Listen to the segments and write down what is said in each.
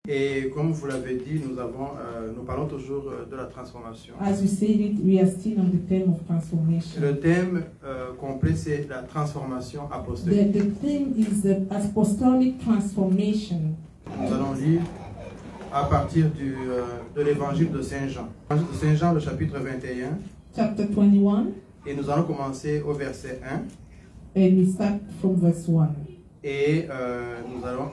Et comme vous l'avez dit, nous parlons toujours de la transformation. As we said it, we are still on the theme of transformation. Le thème complet, c'est la transformation apostolique. The theme is the apostolic transformation. Nous allons lire à partir de l'évangile de Saint Jean. L'évangile de Saint Jean, le chapitre 21. Chapter 21. Et nous allons commencer au verset 1. And we start from verse 1. Et nous allons,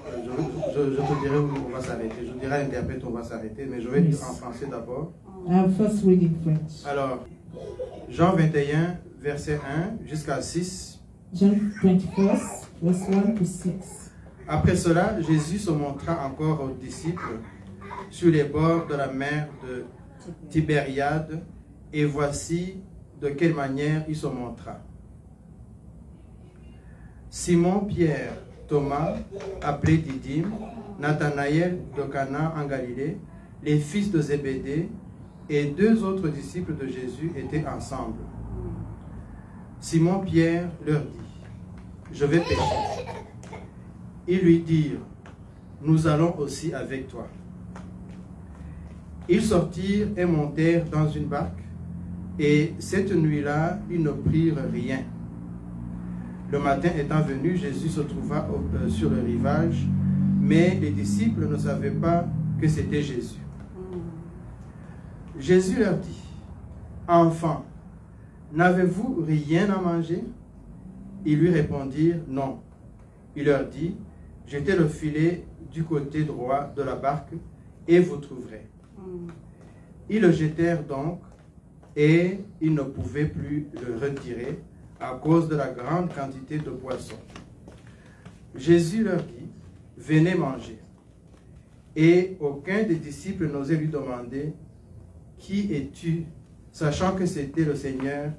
je te dirai où on va s'arrêter. Je dirai à l'interprète où on va s'arrêter, mais je vais lire en français d'abord. I'll first read in French. Alors, Jean 21, verset 1 jusqu'à 6. John 21, verse 1 to 6. Après cela, Jésus se montra encore aux disciples sur les bords de la mer de Tibériade, et voici de quelle manière il se montra. Simon, Pierre, Thomas, appelé Didyme, Nathanaël de Cana en Galilée, les fils de Zébédée et deux autres disciples de Jésus étaient ensemble. Simon Pierre leur dit: Je vais pêcher. Ils lui dirent: Nous allons aussi avec toi. Ils sortirent et montèrent dans une barque, et cette nuit-là, ils ne prirent rien. Le matin étant venu, Jésus se trouva sur le rivage, mais les disciples ne savaient pas que c'était Jésus. Jésus leur dit: Enfants, n'avez-vous rien à manger? Ils lui répondirent: Non. Il leur dit: Jetez le filet du côté droit de la barque et vous trouverez. Ils le jetèrent donc, et ils ne pouvaient plus le retirer à cause de la grande quantité de poissons. Jésus leur dit: Venez manger. Et aucun des disciples n'osait lui demander: Qui es-tu? Sachant que c'était le Seigneur.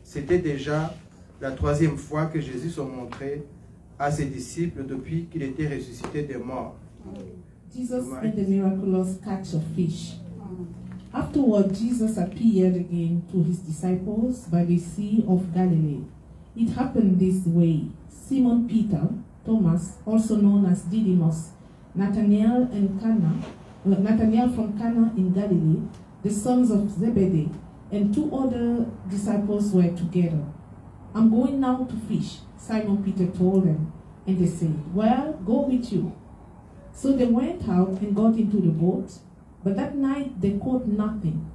C'était déjà la troisième fois que Jésus se montrait à ses disciples depuis qu'il était ressuscité des morts. Jesus made the miraculous catch of fish. Afterward, Jesus appeared again to his disciples by the Sea of Galilee. It happened this way. Simon Peter, Thomas, also known as Didymus, Nathanael from Cana in Galilee, the sons of Zebedee, and two other disciples were together. I'm going now to fish, Simon Peter told them. And they said, Well, go with you. So they went out and got into the boat, but that night they caught nothing.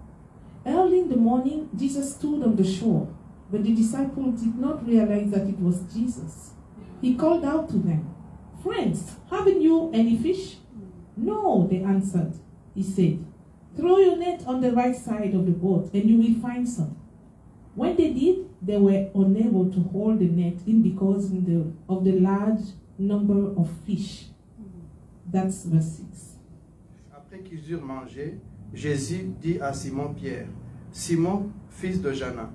Early in the morning, Jesus stood on the shore, but the disciples did not realize that it was Jesus. He called out to them, Friends, haven't you any fish? No, they answered. He said, Throw your net on the right side of the boat, and you will find some. When they did, they were unable to hold the net in because of the large number of fish. That's verse 6. Après qu'ils eurent mangé, Jésus dit à Simon Pierre: Simon, fils de Jana,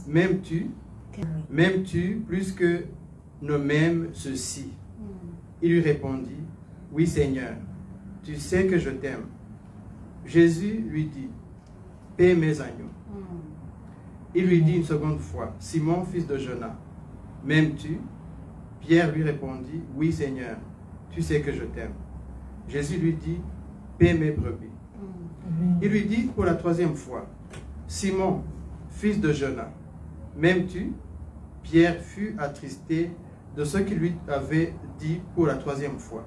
m'aimes-tu plus que ne m'aiment ceux-ci? Il lui répondit: Oui, Seigneur, tu sais que je t'aime. Jésus lui dit: Paie mes agneaux. Il lui dit une seconde fois: Simon, fils de Jonas, m'aimes-tu? Pierre lui répondit: Oui, Seigneur, tu sais que je t'aime. Jésus lui dit: Paie mes brebis. Il lui dit pour la troisième fois: Simon, fils de Jonas, m'aimes-tu? Pierre fut attristé de ce qu'il lui avait dit pour la troisième fois: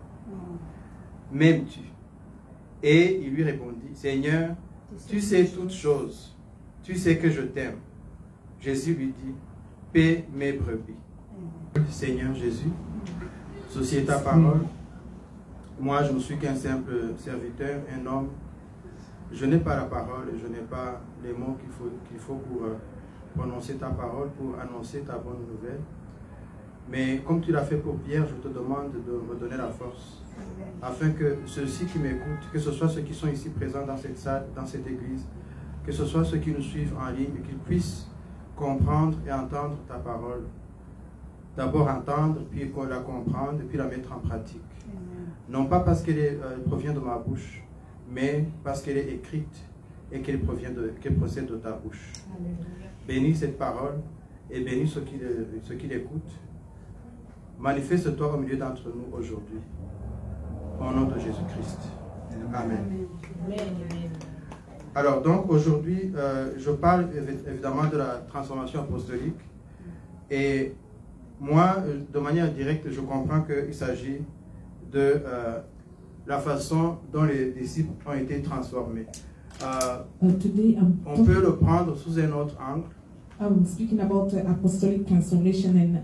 M'aimes-tu? Et il lui répondit: Seigneur, tu sais toutes choses, tu sais que je t'aime. Jésus lui dit: Paie mes brebis. Seigneur Jésus, ceci est ta parole. Moi, je ne suis qu'un simple serviteur, un homme. Je n'ai pas la parole et je n'ai pas les mots qu'il faut pour prononcer ta parole, pour annoncer ta bonne nouvelle. Mais comme tu l'as fait pour Pierre, je te demande de me donner la force, afin que ceux-ci qui m'écoutent, que ce soit ceux qui sont ici présents dans cette salle, dans cette église, que ce soit ceux qui nous suivent en ligne, qu'ils puissent comprendre et entendre ta parole. D'abord entendre, puis la comprendre, et puis la mettre en pratique. Non pas parce qu'elle provient de ma bouche, mais parce qu'elle est écrite et qu'elle procède de ta bouche. Bénis cette parole et bénis ceux qui l'écoutent. Manifeste-toi au milieu d'entre nous aujourd'hui. Au nom de Jésus-Christ. Amen. Alors donc aujourd'hui, je parle évidemment de la transformation apostolique. Et moi, de manière directe, je comprends qu'il s'agit de la façon dont les disciples ont été transformés. Today On peut le prendre sous un autre angle. I'm speaking about apostolic transformation, and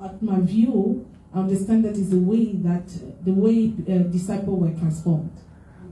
at my view, I understand that is the way disciples were transformed.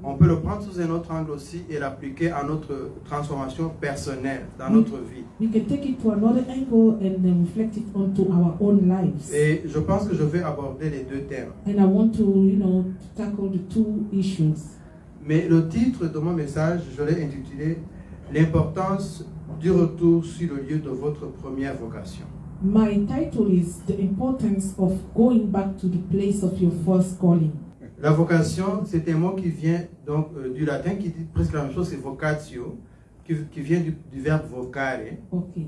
On peut le prendre sous un autre angle aussi et l'appliquer à notre transformation personnelle dans notre vie. We can take it to another angle and then reflect it onto our own lives. Et je pense que je vais aborder les deux thèmes. And I want to, tackle the two issues. Mais le titre de mon message, je l'ai intitulé « L'importance du retour sur le lieu de votre première vocation ». My title is The Importance of Going Back to the Place of Your First Calling. La vocation, c'est un mot qui vient donc du latin, qui dit presque la même chose, c'est vocatio, qui vient du verbe vocare. Okay.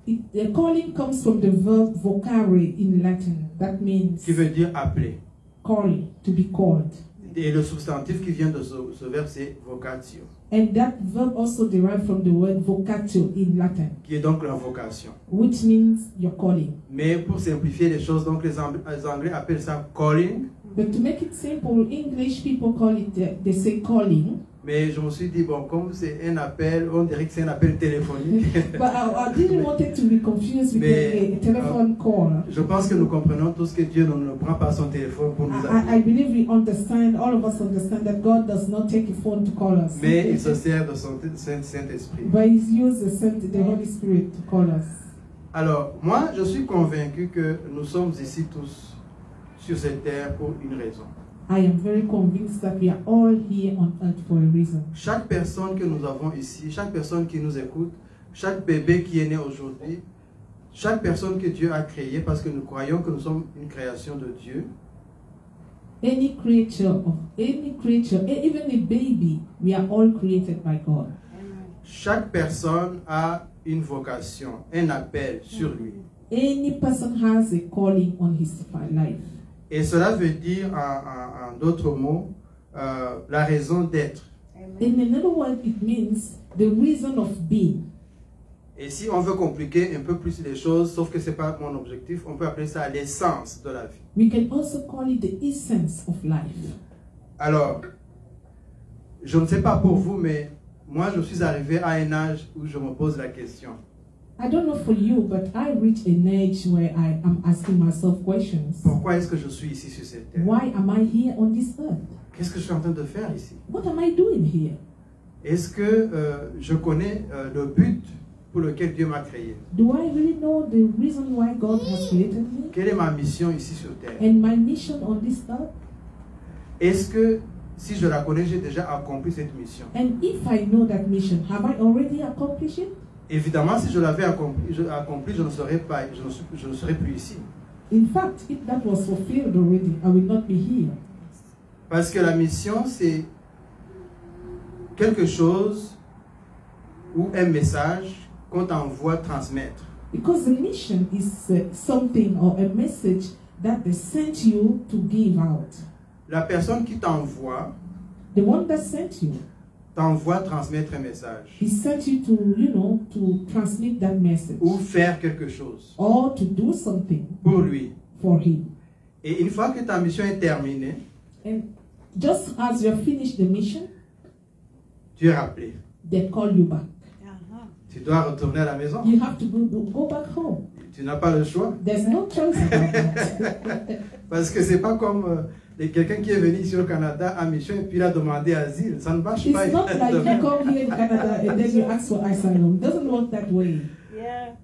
The calling comes from the verb vocare in Latin. That means Qui veut dire appeler. call, to be called. Et le substantif qui vient de ce verbe, c'est vocatio, And that verb also derived from the word vocatio in Latin, qui est donc la vocation. which means your calling. Mais pour simplifier les choses, donc les Anglais appellent ça calling. But to make it simple, English people call it, they say calling. Mais je me suis dit, bon, comme c'est un appel, on dirait que c'est un appel téléphonique. But I didn't want it to be confused with a telephone call. Je pense que nous comprenons tous que Dieu ne prend pas son téléphone pour nous appeler. I believe we understand, all of us understand that God does not take a phone to call us. Mais il se sert de son Saint-Esprit. But He's used the Holy Spirit to call us. Alors, moi, je suis convaincu que nous sommes ici tous sur cette terre pour une raison. I am very convinced that we are all here on earth for a reason. Chaque personne que nous avons ici, chaque personne qui nous écoute, chaque bébé qui est né aujourd'hui, chaque personne que Dieu a créée, parce que nous croyons que nous sommes une création de Dieu. Any creature, even a baby, we are all created by God. Chaque personne a une vocation, un appel sur lui. Any person has a calling on his life. Et cela veut dire, en d'autres mots, la raison d'être. In another word, it means the reason of being. Et si on veut compliquer un peu plus les choses, sauf que ce n'est pas mon objectif, on peut appeler ça l'essence de la vie. We can also call it the essence of life. Alors, je ne sais pas pour vous, mais moi je suis arrivé à un âge où je me pose la question. I don't know for you, but I reach an age where I am asking myself questions. Pourquoi est-ce que je suis ici sur cette terre? Why am I here on this earth? Qu'est-ce que je suis en train de faire ici? What am I doing here? Est-ce que je connais le but pour lequel Dieu m'a créé? Do I really know the reason why God has created me? Quelle est ma mission ici sur terre? And my mission on this earth? Est-ce que si je la connais, j'ai déjà accompli cette mission? And if I know that mission, have I already accomplished it? Évidemment, si je l'avais accompli, je ne serais pas, je ne serais plus ici. In fact, if that was fulfilled already, I will not be here. Parce que la mission, c'est quelque chose ou un message qu'on t'envoie transmettre. Because the mission is something or a message that they sent you to give out. La personne qui t'envoie, The one that sent you, t'envoie transmettre un message. he sent you to, to transmit that message. Ou faire quelque chose Or to do something pour lui. for him. Et une fois que ta mission est terminée, And just as you have finished the mission, tu es rappelé. they call you back. Tu dois retourner à la maison. You have to go back home. Tu n'as pas le choix. There's no choice about that. Parce que c'est pas comme quelqu'un qui est venu ici au Canada en mission et puis il a demandé asile. Ça ne marche pas. It's not like you come here in Canada and then you ask for asylum. It doesn't work that way. Yeah.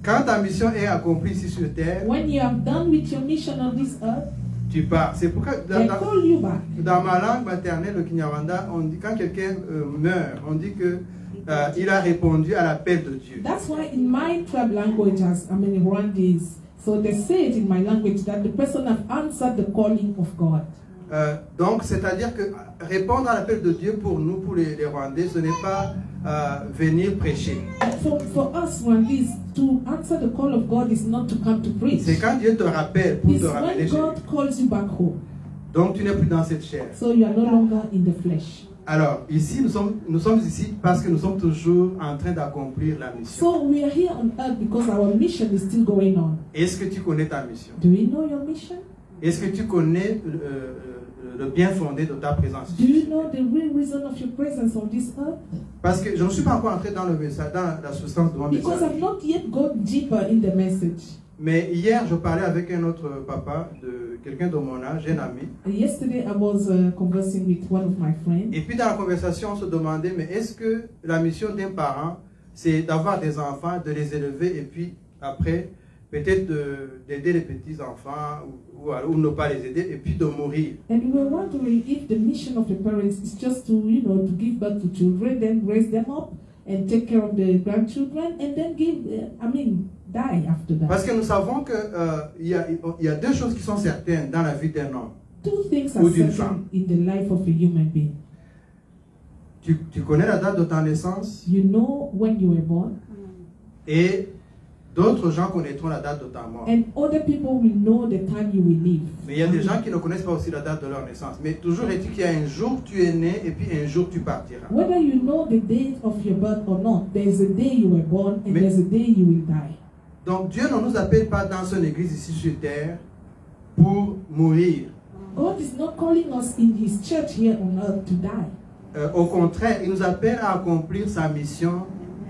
Quand ta mission est accomplie ici sur terre, When you are done with your mission on this earth, tu pars. C'est pourquoi they call you back. dans ma langue maternelle, le Kinyarwanda, on dit quand quelqu'un meurt, on dit que il a répondu à l'appel de Dieu. That's why in my tribe language, Rwandese, so they say it in my language that the person have answered the calling of God. Donc, c'est-à-dire que répondre à l'appel de Dieu pour nous, pour les Rwandais, ce n'est pas venir prêcher. For us Rwandese, to answer the call of God is not to come to preach. C'est quand Dieu te rappelle pour It's te ramener when chez lui. God calls you back home. Donc tu n'es plus dans cette chair. So you are no longer in the flesh. Alors, ici, nous sommes ici parce que nous sommes toujours en train d'accomplir la mission. So we are here on earth because our mission is still going on. Est-ce que tu connais ta mission? Do you know your mission? Est-ce que tu connais le bien fondé de ta présence? Do you know the real reason of your presence on this earth? Parce que je ne suis pas encore entré dans le message, dans la substance de mon Because message. I've not yet gone deeper in the message. Mais hier, je parlais avec un autre papa, de quelqu'un de mon âge, un ami. Yesterday I was conversing with one of my friends. Et puis dans la conversation, on se demandait, mais est-ce que la mission d'un parent, c'est d'avoir des enfants, de les élever et puis après, peut-être d'aider les petits-enfants ou ne pas les aider et puis de mourir? And we were wondering if the mission of the parents is just to, you know, to give birth to children, then raise them up and take care of the grandchildren and then give, die after that. Parce que nous savons que il y a deux choses qui sont certaines dans la vie d'un homme. Two things Ou are d'une certain femme. in the life of a human being. Tu connais la date de ta naissance You know when you were born, et d'autres gens connaîtront la date de ta mort. and other people will know the time you will live. Mais il y a des gens qui ne connaissent pas aussi la date de leur naissance. Mais toujours est-il qu'il y a un jour tu es né et puis un jour tu partiras. Whether you know the date of your birth or not, there's a day you were born and Mais- there's a day you will die. Donc Dieu ne nous appelle pas dans son église ici sur terre pour mourir. God is not calling us in His church here on earth to die. Au contraire, il nous appelle à accomplir sa mission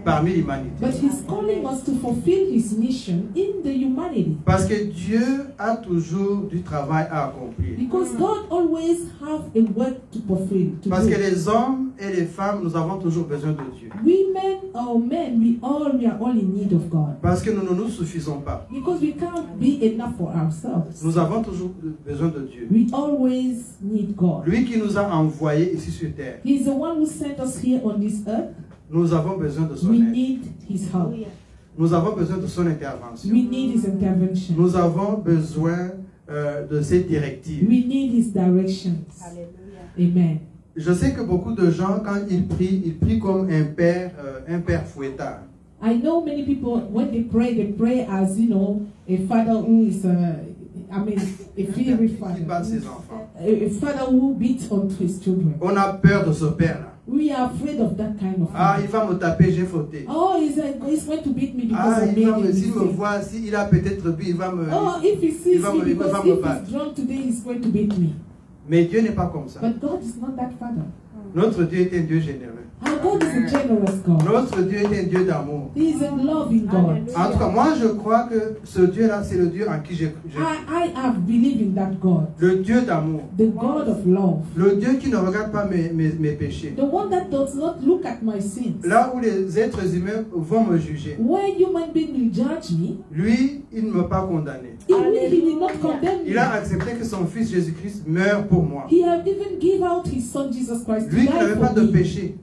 parmi l'humanité. But He's calling us to fulfill His mission in the humanity. Parce que Dieu a toujours du travail à accomplir. Because God always have a work to fulfill. To Parce do. que les hommes et les femmes, nous avons toujours besoin de Dieu. Women or men, we are all in need of God. Parce que nous ne nous suffisons pas. Because we can't be enough for ourselves. Nous avons toujours besoin de Dieu. We always need God. Lui qui nous a envoyés ici sur terre. He's the one who sent us here on this earth. Nous avons besoin de son We aide. need His help. Nous avons besoin de son intervention. We need His intervention. Nous avons besoin de ses directives. We need His directions. Amen. Je sais que beaucoup de gens, quand ils prient comme un père fouettard. I know many people, when they pray as, you know, a father who is, a fiery Qui father. bat ses enfants. A father who beats onto his children. On a peur de ce père-là. We are afraid of that kind of Ah, father. il va me taper, j'ai fauté. Oh, he's going to beat me because Ah, I made a s'il me mistake. voit, s'il a peut-être bu, il va me... Oh, if he sees va me, me- il va because me if battre. he's drunk today, he's going to beat me. Mais Dieu n'est pas comme ça. But God is not that father. Notre Dieu est un Dieu généreux. Our God is a generous God. Notre Dieu est un Dieu d'amour. He is a loving God. En tout cas, moi je crois que ce Dieu-là, c'est le Dieu en qui j'ai cru. I have believed in that God. Le Dieu d'amour. The God of love. Le Dieu qui ne regarde pas mes péchés. The one that does not look at my sins. Là où les êtres humains vont me juger. When human beings will judge me, Lui, il ne m'a pas condamné. he will not condemn me. Il a accepté que son fils Jésus-Christ meure pour moi. He has even given out his son Jesus Christ to Lui qui die n'avait pas for de me. péché.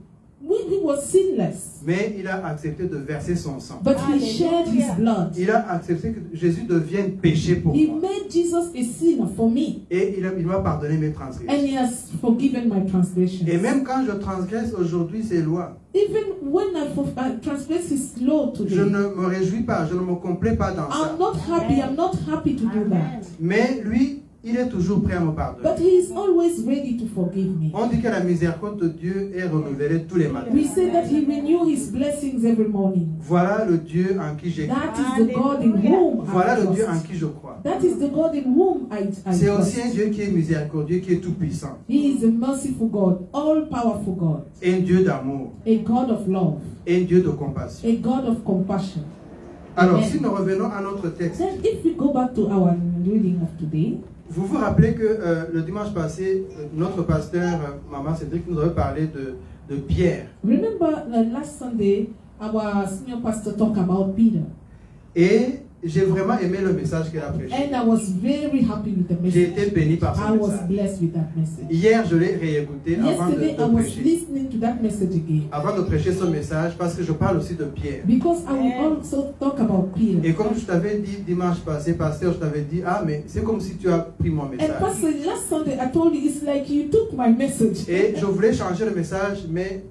When he was sinless, Mais il a accepté de verser son sang. but he shed his blood. Il a accepté que Jésus devienne péché pour He moi. made Jesus a sinner for me, Et il m'a pardonné mes and transgressions. he has forgiven my transgressions. Et même quand je transgresse aujourd'hui ses lois, Even when I transgress his law je today, ne me réjouis pas, je ne me complais pas dans ça. I'm not happy. I'm not happy to do that. Mais lui, il est toujours prêt à me pardonner. But he is always ready to forgive me. On dit que la miséricorde de Dieu est renouvelée tous les matins. We say that he renews his blessings every morning. Voilà le Dieu en qui j'ai cru. That is the God in whom Voilà I le Dieu en trust. qui je crois. That is the God in whom I C'est aussi trust. un Dieu qui est miséricordieux, qui est tout puissant. He is a merciful God, all-powerful God, Un Dieu d'amour, a God of love, un Dieu de compassion. a God of compassion. Alors, Amen. si nous revenons à notre texte, Then if we go back to our reading of today, vous vous rappelez que le dimanche passé, notre pasteur, Maman Cédric, nous avait parlé de Pierre. remember last Sunday, our senior pastor talked about Peter. Et j'ai vraiment aimé le message qu'elle a prêché. And I was very happy with the J'ai message. été béni par I ce was message. blessed with that message. Hier, je l'ai réécouté avant Yesterday, I de was prêcher. listening to that message again. Avant de prêcher ce message, parce que je parle aussi de Pierre. Because I will also talk about Peter. Et comme je t'avais dit dimanche passé, pasteur, je t'avais dit, ah, mais c'est comme si tu as pris mon And message. Pastor, last Sunday I told you it's like you took my message. Et je voulais changer le message, mais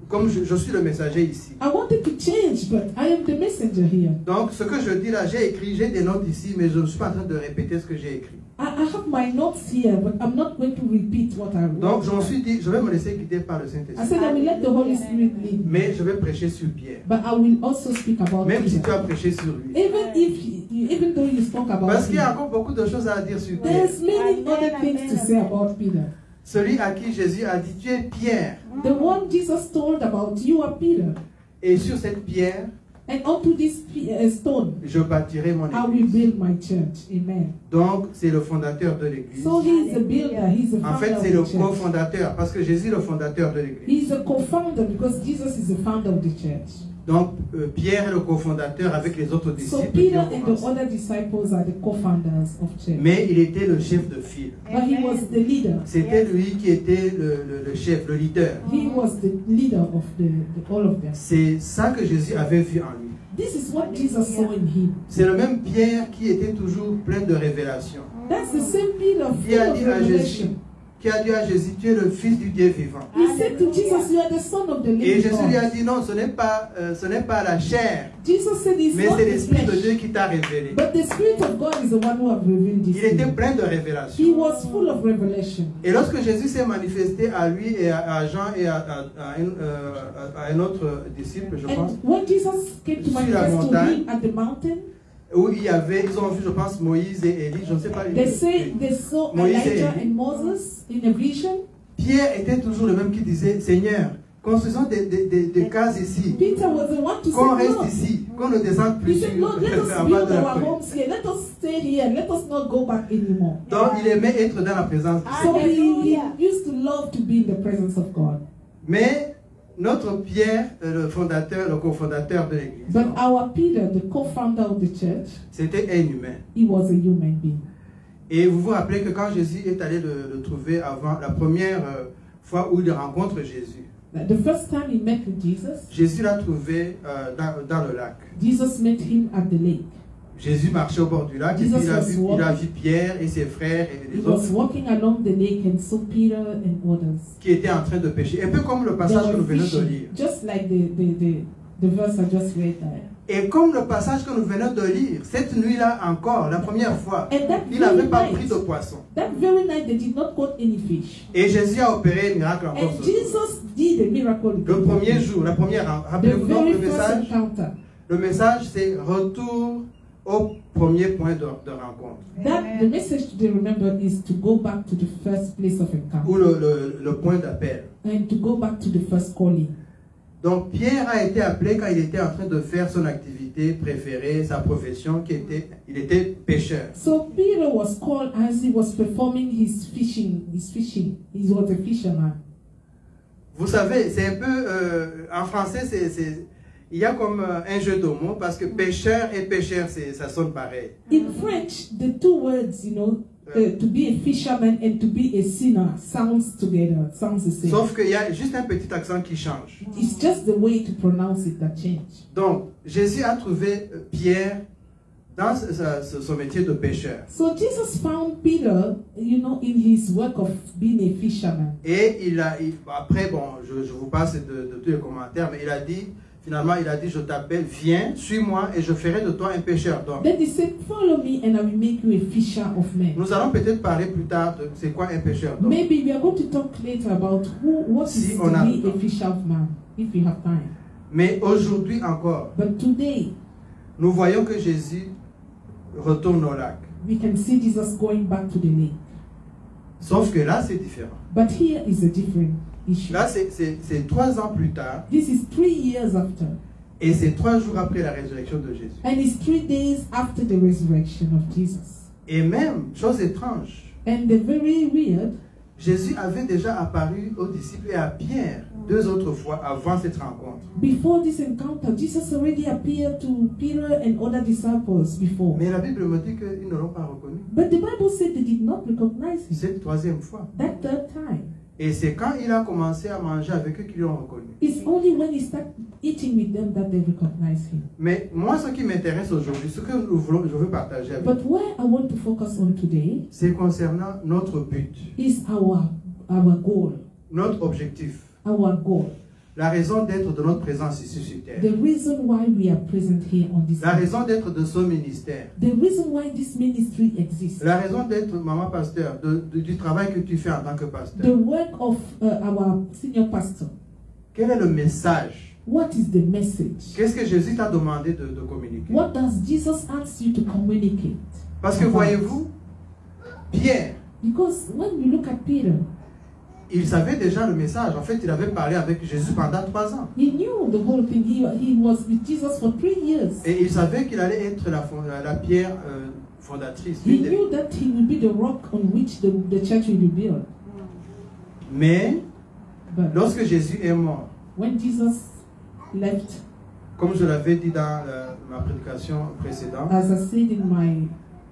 comme je suis le messager ici. I wanted to change, but I am the messenger here. Donc, ce que je dis là, j'ai écrit, j'ai des notes ici, mais je ne suis pas en train de répéter ce que j'ai écrit. I have my notes here, but I'm not going to repeat what I wrote. Donc, j'en suis dit, je vais me laisser guider par le I Saint-Esprit. said I will let the Holy Spirit lead me, Mais je vais prêcher sur Pierre. but I will also speak about Même si tu Peter. as prêché sur lui. Even though you spoke about Parce qu'il y a him, encore beaucoup de choses à dire sur Pierre. there's many other things to say about Peter. Celui à qui Jésus a dit, tu es Pierre. The one Jesus told about, you are Peter, Et sur cette pierre, and onto this stone je bâtirai mon I will église. build my church. Amen. Donc, c'est le fondateur de l'église. So he is the builder, he's the En fait, founder c'est le of the church. cofondateur, parce que Jésus est le fondateur de l'église. He's a co-founder because Jesus is the founder of the church. Donc, Pierre est le cofondateur avec les autres So disciples. Peter qui ont and the commencé. other disciples are the co-founders of church. Mais il était le chef de file. But he was the leader. C'était lui qui était le chef, le leader. He was the leader of all of them. C'est ça que Jésus avait vu en lui. This is what Jesus saw in him. C'est le même Pierre qui était toujours plein de révélations. That's the same Peter Qui a full dit of à Jésus, revelation. qui a dit à Jésus, tu es le fils du Dieu vivant. He said to Jesus, you are the son of the Et living Jésus lui a God. dit, non, ce n'est pas la chair, Jesus said it's mais not c'est the l'Esprit de flesh, Dieu qui t'a révélé. but the Spirit of God is the one who have revealed this Il to était you. plein de He révélations. was full of revelation. Et lorsque Jésus s'est manifesté à lui et à Jean et à un autre disciple, je pense, And when Jesus came to Sur la manifest to montagne, him at the mountain, où ils ont vu, je pense, Moïse et Élie, je ne sais pas. they say they saw Moïse et Elijah Élie. and Moses in a vision. Pierre était toujours le même qui disait, Seigneur, construisons des cases ici, Peter was the one to qu'on say, reste Lord. ici, qu'on ne descende He plus said, sur Lord, let us la base build de la our colline. homes here. Let us stay here. Let us not go back anymore. Donc il aimait être dans la présence de Dieu. So he Hallelujah. used to love to be in the presence of God. Mais notre Pierre, le fondateur, le cofondateur de l'église, But our Peter, the co-founder of the church, c'était un humain. he was a human being. Et vous vous rappelez que quand Jésus est allé le trouver avant, la première fois où il rencontre Jésus, The first time he met with Jesus, Jésus l'a trouvé dans le lac. Jesus met him at the lake. Jésus marchait au bord du lac et puis Jesus il a vu Pierre et ses frères et He les was autres walking along the lake and saw Peter and others. qui étaient en train de pêcher. Un peu comme le They passage que were nous venons de fishing, lire. just like the verse I just read there. Et comme le passage que nous venons de lire, cette nuit-là encore, la première fois, And that il n'avait very pas night, pris de poisson. that very night they did not caught any fish. Et Jésus a opéré un miracle encore And ce jour. Jesus did a miracle. Le premier jour, la première, The rappelez-vous donc very le first message. encounter. Le message, c'est retour au premier point de rencontre. The message to remember is to go back to the first place of Ou encounter le point d'appel. and to go back to the first calling. Donc Pierre a été appelé quand il était en train de faire son activité préférée, sa profession, il était pêcheur. So Peter was called as he was performing his fishing. He was a fisherman. Vous savez, c'est un peu, en français, il y a comme un jeu de mots parce que pêcheur et pêcheur, ça sonne pareil. In French, the two words, to be a fisherman and to be a sinner sounds together, sounds the same. Sauf qu'il y a juste un petit accent qui change. It's just the way to pronounce it that change. Donc, Jésus a trouvé Pierre dans son métier de pêcheur. So Jesus found Peter, in his work of being a fisherman. Et après, bon, je vous passe de tous les commentaires, mais finalement, il a dit, je t'appelle, viens, suis-moi et je ferai de toi un pêcheur d'hommes. Then he said, follow me and I will make you a fisher of men. Nous allons peut-être parler plus tard de c'est quoi un pêcheur d'hommes. Maybe we are going to talk later about what Si is on a to le be a temps. fisher of man, if we have time. Mais aujourd'hui encore, But today, nous voyons que Jésus retourne au lac. we can see Jesus going back to the lake. Sauf que là, c'est différent. But here is a different issue. Là, c'est 3 ans plus tard This is 3 years after. et c'est 3 jours après la résurrection de Jésus. And it's 3 days after the resurrection of Jesus. Et même, chose étrange, And the very weird, Jésus avait déjà apparu aux disciples et à Pierre 2 autres fois avant cette rencontre. before this encounter, Jesus already appeared to Peter and other disciples before. Mais la Bible me dit qu'ils ne l'ont pas reconnu. But the Bible said they did not recognize him Cette 3e fois. that third time. Et c'est quand il a commencé à manger avec eux qu'ils l'ont reconnu. It's only when he started eating with them that they recognize him. Mais moi, ce qui m'intéresse aujourd'hui, ce que je veux partager avec vous, But where I want to focus on today c'est concernant notre but, is our goal. notre objectif. Our goal. la raison d'être de notre présence ici sur terre. The reason why we are present here on this La earth. raison d'être de ce ministère. The reason why this ministry exists. La raison d'être, maman pasteur, du travail que tu fais en tant que The pasteur. work of our senior pastor. Quel est le message? What is the message? Qu'est-ce que Jésus t'a demandé de communiquer? What does Jesus ask you to communicate? Parce que about? voyez-vous, Pierre, Because when you look at Peter, il savait déjà le message. En fait, il avait parlé avec Jésus pendant 3 ans. he knew the whole thing. He was with Jesus for 3 years. Et il savait qu'il allait être la pierre fondatrice. He knew that he would be the rock on which the church will be built. Mais, But lorsque Jésus est mort, when Jesus left, comme je l'avais dit dans ma prédication précédente, as I said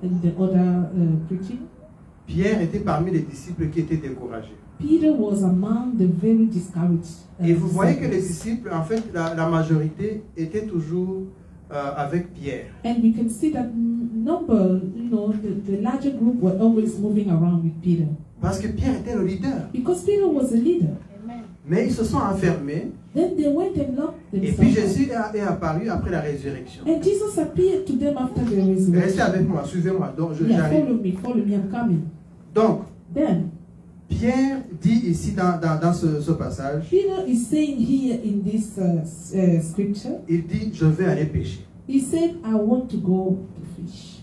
in the other preaching, Pierre était parmi les disciples qui étaient découragés. Peter was among the very discouraged. Et vous voyez que les disciples. disciples, en fait, la majorité était toujours avec Pierre. And we can see that number, the larger group were always moving around with Peter. Parce que Pierre était le leader. Because Peter was a leader. Mais ils se sont enfermés. Then they went and locked Et puis themselves. Jésus est apparu après la résurrection. And Jesus appeared to them after the Restez resurrection. avec moi, suivez-moi. Donc, Yeah, j'arrive. follow me, I'm coming. Donc, Then, Pierre dit ici dans ce passage, Peter is saying here in this scripture, il dit, je vais aller pêcher. he said, I want to go to fish.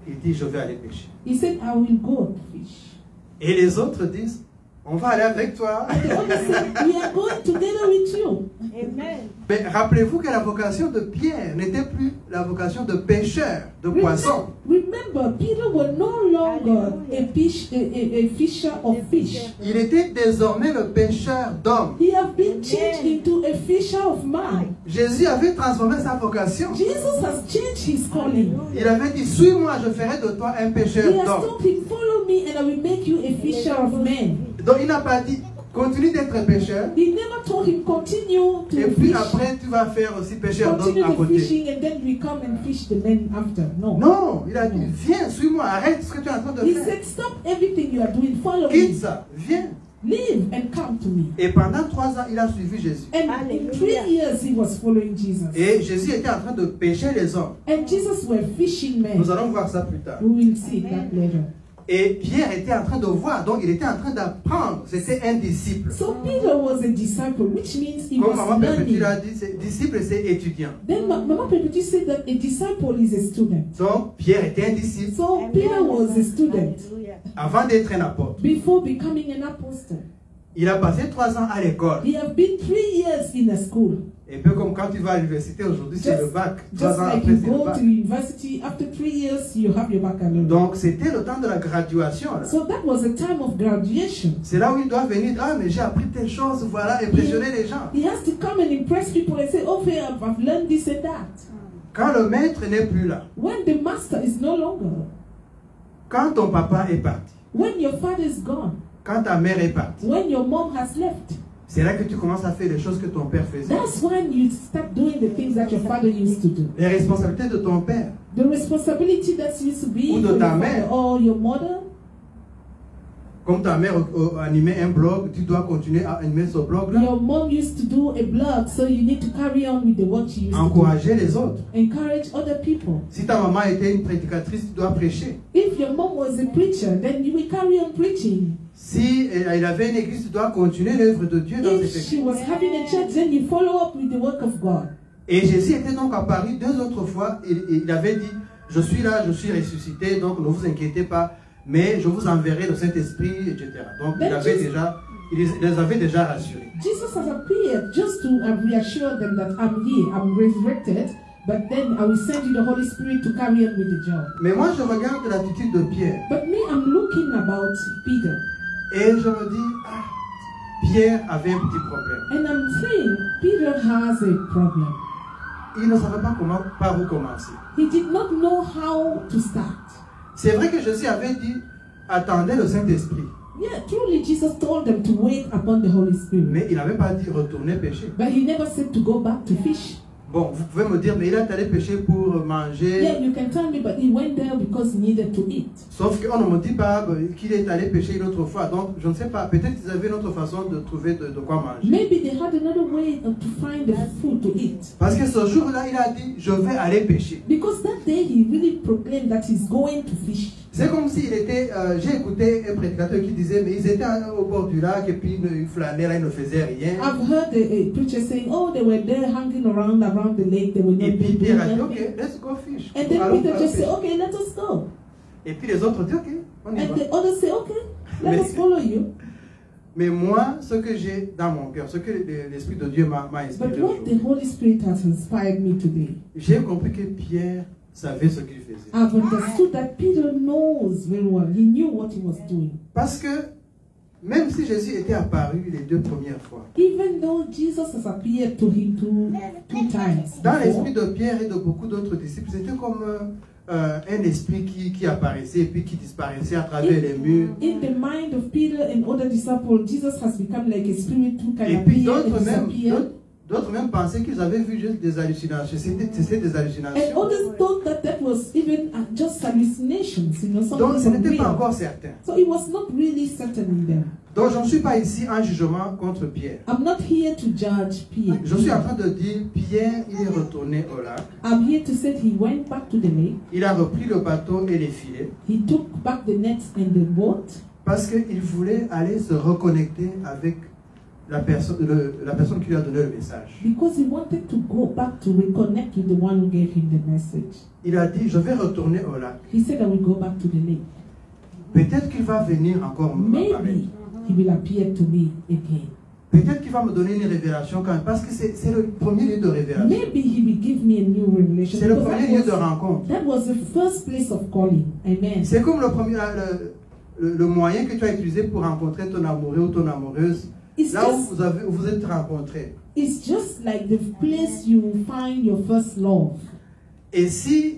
Il dit, je vais aller pêcher. He said, I will go to fish. Et les autres disent, on va aller avec toi. And the others said, we are going together with you. Amen. Mais rappelez-vous que la vocation de Pierre n'était plus la vocation de pêcheur, de poisson. Remember, Peter was no longer a fisher of fish. Il était désormais le pêcheur d'hommes. He has been changed into a fisher of man. Jésus avait transformé sa vocation. Jesus has changed his calling. Il avait dit, suis-moi, je ferai de toi un pêcheur He has d'hommes. told him, follow me and I will make you a fisher of men. Donc il n'a pas dit, continue d'être pêcheur. He never told him, continue Et to puis fish. après, tu vas faire aussi pêcheur d'hommes Continue à the côté. fishing and then we come and fish the men after. No. Non, il a dit, viens, suis-moi, arrête ce que tu es en train de He faire. said, stop everything you are doing, follow Quitte me. ça, viens. Leave and come to me. Et pendant 3 ans, il a suivi Jésus. And in 3 years he was following Jesus. Et Jésus était en train de pêcher les hommes. And Jesus were fishing men. Nous allons voir ça plus tard. We will see that later. Et Pierre était en train de voir, donc il était en train d'apprendre. C'était un disciple. So Peter was a disciple, which means he Comme was Maman Perpétue learning. l'a dit, disciple c'est étudiant. Then Mama Perpetu said that a disciple is a student. Donc Pierre était un disciple So Peter was a student Hallelujah. avant d'être un apôtre. before becoming an apostle. Il a passé 3 ans à l'école. He have been 3 years in a school. Un peu comme quand tu vas à l'université aujourd'hui, c'est le bac. 3 Just ans like après, you c'est le go bac. to university, after 3 years you have your baccalaureate. Donc c'était le temps de la graduation. Là. So that was a time of graduation. C'est là où il doit venir. Ah, mais j'ai appris telle chose, voilà, impressionner les gens. He has to come and impress people and say, okay, I've learned this and that. Quand le maître n'est plus là, When the master is no longer, quand ton papa est parti, when your father is gone, quand ta mère est partie, when your mom has left, c'est là que tu commences à faire les choses que ton père faisait. that's when you start doing the things that your father used to do. Les responsabilités de ton père. The responsibility that used to be Ou de for ta your mère. father or your mother. Comme ta mère animait un blog, tu dois continuer à animer ce blog-là. Your mom used to do a blog, so you need to carry on with the work she used to Encourager les autres. do. Encourage other people. Si ta maman était une prédicatrice, tu dois prêcher. If your mom was a preacher, then you will carry on preaching. Si il avait une église, tu dois continuer l'œuvre de Dieu dans If cette she église. was having a church, then you follow up with the work of God. Et Jésus était donc apparu 2 autres fois. Il avait dit, je suis là, je suis ressuscité, donc ne vous inquiétez pas, mais je vous enverrai le Saint-Esprit, etc. Donc il les avait déjà rassurés. Jesus has appeared just to reassure them that I'm here, I'm resurrected, but then I will send you the Holy Spirit to carry on with the job. Mais moi, je regarde l'attitude de Pierre But me, I'm looking about Peter, et je me dis, ah, Pierre avait un petit problème. and I'm saying Peter has a problem. Il ne savait pas par où commencer. He did not know how to start. C'est vrai que Jésus avait dit, attendez le Saint-Esprit. Yeah, truly Jesus told them to wait upon the Holy Spirit. Mais il n'avait pas dit retourner pécher. But he never said to go back to fish. Bon, vous pouvez me dire, mais il est allé pêcher pour manger. Yeah, you can tell me, but he went there because he needed to eat. Sauf qu'on ne me dit pas qu'il est allé pêcher une autre fois. Donc, je ne sais pas. Peut-être qu'ils avaient une autre façon de trouver de quoi manger. Maybe they had another way to find the food to eat. Parce que ce jour-là, il a dit, je vais aller pêcher. Because that day he really proclaimed that he's going to fish. C'est comme s'il était... j'ai écouté un prédicateur qui disait, mais ils étaient au bord du lac et puis ils flânaient là, ils ne faisaient rien. I've heard a preacher saying, oh, they were there hanging around the lake. They were not Et puis doing Pierre a dit, nothing. ok, let's go fish. And then Allons Peter faire just pêche. said, okay, let us go. Et puis les autres disent, ok, on y And va. the others say, okay, let Mais- us follow you. Mais moi, ce que j'ai dans mon cœur, ce que l'Esprit de Dieu m'a inspiré But what aujourd'hui, the Holy Spirit has inspired me today, j'ai compris que Pierre savait ce qu'il faisait. I've understood that Peter knows very well. He knew what he was doing. Parce que même si Jésus était apparu les 2 premières fois, Even though Jesus has appeared to him two times dans before, l'esprit de Pierre et de beaucoup d'autres disciples, c'était comme un esprit qui apparaissait et puis qui disparaissait à travers les murs. in the mind of Peter and other disciples, Jesus has become like a spirit who can Et puis appear and d'autres même, disappear. d'autres même pensaient qu'ils avaient vu juste des hallucinations. C'était des And hallucinations. others thought that that was even just hallucinations, Donc something ce n'était pas unreal. encore certain. So it was not really certain in them. Donc je ne suis pas ici en jugement contre Pierre. I'm not here to judge Peter. Je suis en train de dire, Pierre, il est retourné au lac. I'm here to say he went back to the lake. Il a repris le bateau et les filets He took back the nets and the boat parce qu'il voulait aller se reconnecter avec la personne qui lui a donné le message. because he wanted to go back to reconnect with the one who gave him the message. Il a dit, je vais retourner au lac. He said, I will go back to the lake. Peut-être qu'il va venir encore m'apparaître. Maybe he will appear to me again. Peut-être qu'il va me donner une révélation quand même, parce que c'est le premier lieu de révélation. Maybe he will give me a new revelation. C'est le because premier lieu de rencontre. that was the first place of calling. Amen. C'est comme le moyen que tu as utilisé pour rencontrer ton amoureux ou ton amoureuse. It's Là où just, vous êtes rencontrés. it's just like the place you find your first love. Et si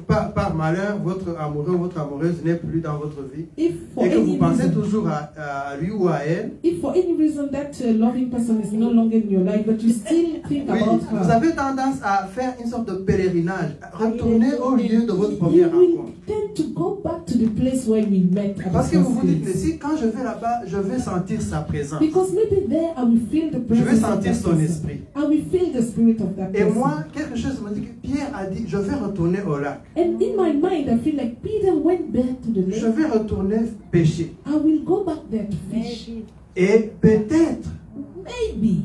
par malheur, votre amoureux ou votre amoureuse n'est plus dans votre vie, If for et que vous any pensez reason, toujours à lui ou à elle, if for any reason that loving person is no longer in your life, but you still think oui, about vous her, avez tendance à faire une sorte de pèlerinage, à retourner au lieu de votre première you will rencontre. tend to go back to the place where we met at Parce the que vous first vous dites, mais place. si quand je vais là-bas, je vais sentir sa présence. Because maybe there I will feel the Je vais presence of sentir that son person. esprit. I will feel the spirit of that Et person. moi, quelque chose me dit que Pierre a dit, je vais retourner au lac. And in my mind, I feel like Peter went back to the Je lake. vais retourner pêcher. I will go back there to fish. Et peut-être, Maybe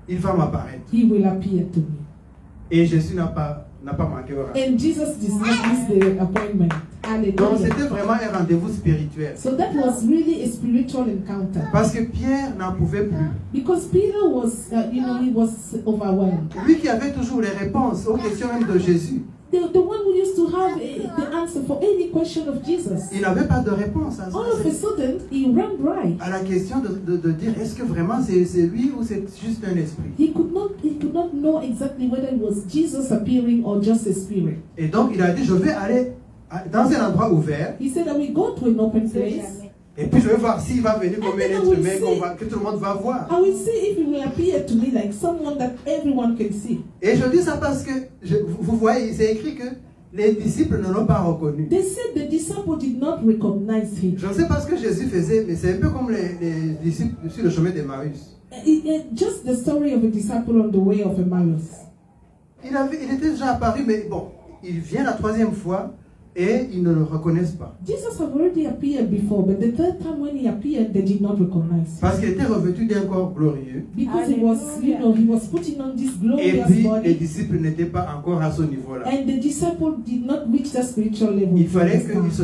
il va m'apparaître. he will appear to me. Et Jésus n'a pas manqué au rendez-vous. And Jesus did not miss the appointment. Donc Hallelujah. c'était vraiment un rendez-vous spirituel. So that was really a spiritual encounter. Parce que Pierre n'en pouvait plus. Because Peter was, he was overwhelmed. Lui qui avait toujours les réponses aux questions même de Jésus. The one who used to have the answer for any question of Jesus. Il n'avait pas de réponse All of a sudden, he ran dry. à la question de dire est-ce que vraiment c'est lui ou c'est juste un esprit. He could not know exactly whether it was Jesus appearing or just a spirit. Et donc il a dit je vais aller dans un endroit ouvert He said that we go to an open place. et puis je vais voir s'il va venir comme un And then être I will humain see. que tout le monde va voir. I will see if he will appear to me like someone that everyone can see. Et je dis ça parce que vous voyez, c'est écrit que les disciples ne l'ont pas reconnu. They said the disciple did not recognize him. Je ne sais pas ce que Jésus faisait, mais c'est un peu comme les disciples sur le chemin d'Emmaüs. Just the story of a disciple on the way of Emmaus. Il était déjà apparu, mais bon, il vient la 3e fois et ils ne le reconnaissent pas. Jesus had already appeared before, but the third time when he appeared, they did not recognize him. Parce qu'il était revêtu d'un corps glorieux. Because he was, he was putting on this Et glorious puis, les body, disciples n'étaient pas encore à ce niveau-là. and the disciple did not reach that spiritual level. Il fallait to qu'il understand.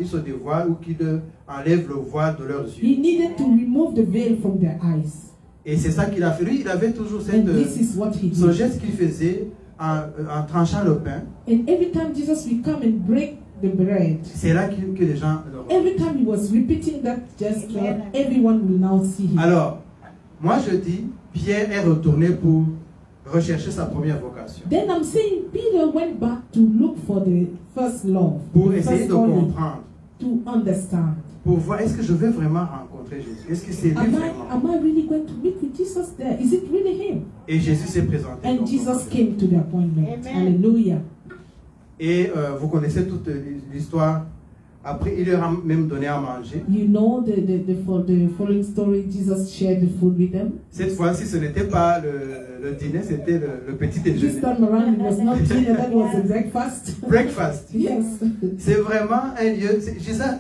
se dévoile ou qu'il enlève le voile de leurs He yeux. needed to remove the veil from their eyes. Et c'est ça qu'il a fait. Lui, il avait toujours And this is what he ce did. geste qu'il faisait en tranchant le pain. And every time Jesus will come and break the bread, C'est là que les gens le reconnaissent. every time he was repeating that gesture, everyone will now see him. Alors, moi je dis, Pierre est retourné pour rechercher sa première vocation. Then I'm saying Peter went back to look for the first love, Pour the essayer first de calling, comprendre. to understand. pour voir est-ce que je vais vraiment rencontrer Jésus. Est-ce que c'est lui vraiment? Am I really going to meet with Jesus there? Is it really him? Et Jésus s'est présenté. And Jesus came to the appointment. Hallelujah. Et vous connaissez toute l'histoire. Après, il leur a même donné à manger. You know the following story. Jesus shared the food with them. Cette fois-ci, ce n'était pas le dîner, c'était le petit déjeuner. This time around, it was not dinner, that was a breakfast. Breakfast. Yes. C'est vraiment un lieu.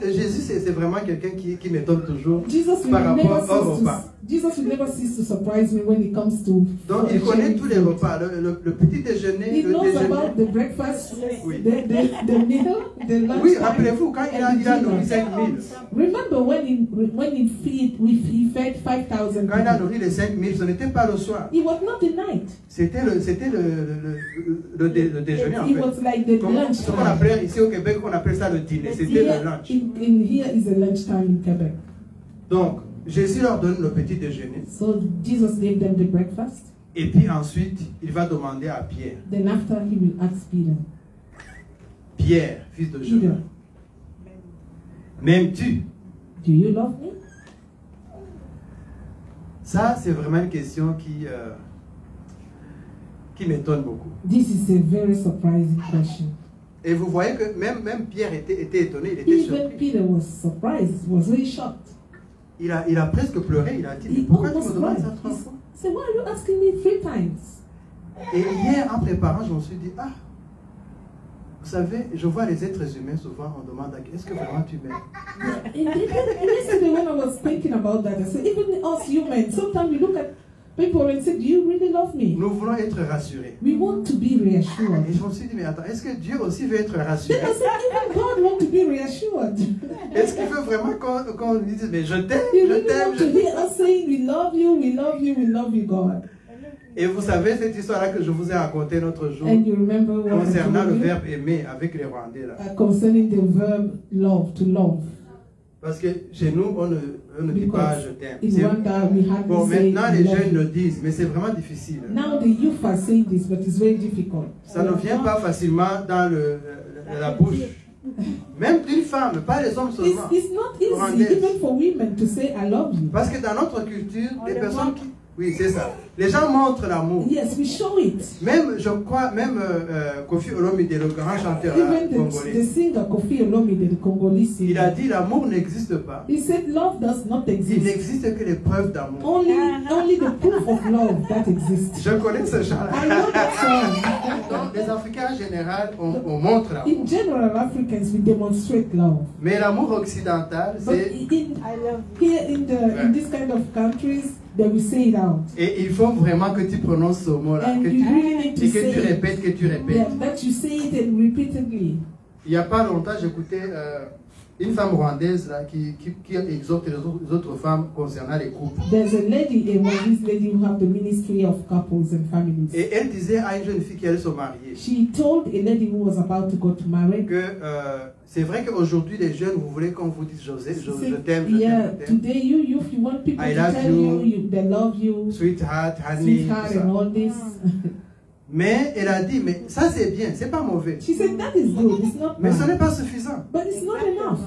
Jésus, c'est vraiment quelqu'un qui m'étonne toujours Jesus par rapport au repas. Jesus will never cease to surprise me when it comes to. Donc, il connaît tous les repas. Le petit déjeuner, He le knows déjeuner. about the breakfast, Oui. the meal, the lunch. Oui, rappelez-vous, quand il a nourri 5000. Remember when he fed 5,000 Quand il a people. nourri les 5000, ce n'était pas le soir. It was not the night. C'était le déjeuner en It fait. was like the Comme lunch ce qu'on time. appelle ici au Québec, on appelle ça le dîner. C'était le lunch. Here is a lunchtime in Quebec. Donc, Jésus leur donne le petit déjeuner. So Jesus gave them the breakfast. Et puis ensuite, il va demander à Pierre. Then after he will ask Peter. Pierre, fils de Peter, Jonas, m'aimes-tu? do you love me? Ça, c'est vraiment une question qui m'étonne beaucoup. This is a very surprising question. Et vous voyez que même Pierre était étonné, il était Even surpris. Peter was surprised, was really shocked. Il a presque pleuré, il a dit, mais He pourquoi tu almost me demandes cried. ça 3 fois? He said, why are you asking me 3 times? Et hier, en préparant, je me suis dit, ah, vous savez, je vois les êtres humains souvent, on demande, est-ce que vraiment tu m'aimes? Yesterday when I was thinking about that, I said, even us humans, sometimes we look at people and say, do you really love me? Nous voulons être rassurés. We want to be reassured. Et je me suis dit, mais attends, est-ce que Dieu aussi veut être rassuré? Then I said, even God wants to be reassured. Est-ce qu'il veut vraiment qu'on lui dise, mais je t'aime, He je really t'aime, wants je to t'aime? hear us saying, we love you, we love you, we love you, God. Et vous savez cette histoire-là que je vous ai racontée l'autre jour, And you remember what I concernant le told you? verbe aimer avec les Rwandais là. Concerning the verb love, to love. Parce que chez nous, on ne dit pas je t'aime. In C'est- Rwanda, we hardly Bon, say maintenant les love jeunes you. le disent, mais c'est vraiment difficile. Now the youth are saying this, but it's very difficult. Ça ne vient pas facilement dans la bouche. Même d'une femme, pas les hommes seulement. It's not easy Rwandaise. even for women to say I love you. Parce que dans notre culture, les personnes qui... Oui, c'est ça. Les gens montrent l'amour. Yes, we show it. Même, je crois, même Kofi Olomide, le grand chanteur là, Even the congolais, singer Kofi Olomide, the Congolese singer, il a dit l'amour n'existe pas. he said love does not Il exist. n'existe que les preuves d'amour. Only the proof of love that exists. Je connais ce I chant-là. know that song. Donc, les Africains en général, on montre l'amour. In general, Africans, we demonstrate love. Mais l'amour occidental, But c'est... here in this kind of countries, they will say it out. Et il faut vraiment que tu prononces ce mot-là, And que you tu, really need to et que say tu it. répètes, que tu répètes. Yeah, that you say it and repeatedly. Il n'y a pas longtemps, j'écoutais une femme rwandaise là, qui exhorte les autres femmes concernant les couples. There's a lady, a Rwandese lady who have the ministry of couples and families. Et elle disait à une jeune fille qui allait se marier She told a lady who was about to go to marry. que c'est vrai qu'aujourd'hui les jeunes, vous voulez qu'on vous dise José, She je said, t'aime, je yeah, t'aime, je t'aime. today you want people I to love tell you. you they love you, Sweetheart, honey, sweetheart, tout ça. and all this. Mais elle a dit, mais ça c'est bien, c'est pas mauvais. She said that is good, it's not Mais ce bad, n'est pas suffisant. but it's not enough.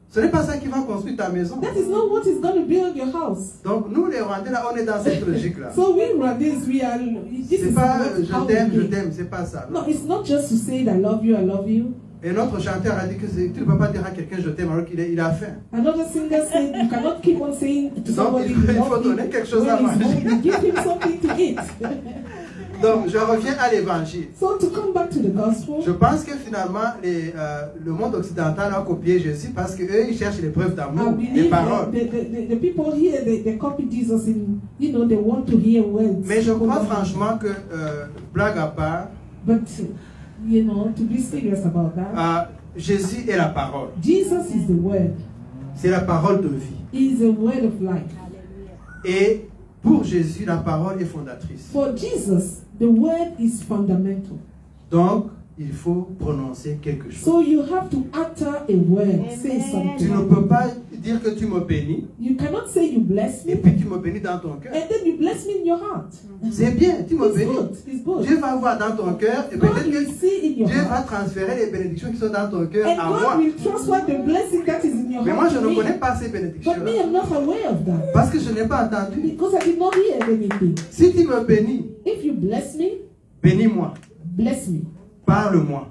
Ce n'est pas ça qui va construire ta maison. That is not what is going to build your house. Donc nous les Rwandais là, on est dans cette logique-là. So we Rwandese, we are. This C'est is pas not how we je live. t'aime, c'est pas ça. non. No, it's not just to say that I love you, I love you. Et notre chanteur a dit que tu ne peux pas dire à quelqu'un je t'aime alors qu'il a faim. Another singer said you cannot keep on saying to Donc, somebody il faut you love donner him quelque chose à when he's manger. hungry. Give him something to eat. Donc je reviens à l'évangile. So to come back to the gospel, Je pense que finalement le monde occidental a copié Jésus parce qu'eux ils cherchent les preuves I d'amour, les believe paroles. the people here, they copy Jesus in, they want to hear words. Mais je crois franchement que, blague à part, But, to be serious about that, Jésus est la parole. Jesus is the word. C'est la parole de vie. He is the word of life. Et pour Jésus, la parole est fondatrice. For Jesus, the word is fundamental. Donc, il faut prononcer quelque chose. So you have to utter a word, say Tu ne something. peux pas dire que tu me bénis You cannot say you bless et me puis tu me bénis dans ton cœur. and then you bless me in your heart. C'est bien, tu me It's bénis. good. It's good. Dieu va voir dans ton cœur et God peut-être will que see in your Dieu va heart. transférer les bénédictions qui sont dans ton cœur And à moi. God will transfer the blessing that is in your Mais moi, heart je to ne me. connais pas ces But me, bénédictions-là. I'm not aware of that. Parce que je n'ai pas entendu. Because I did not hear anything. Si tu me bénis, If you bless me, bénis-moi. bless me. Parle-moi.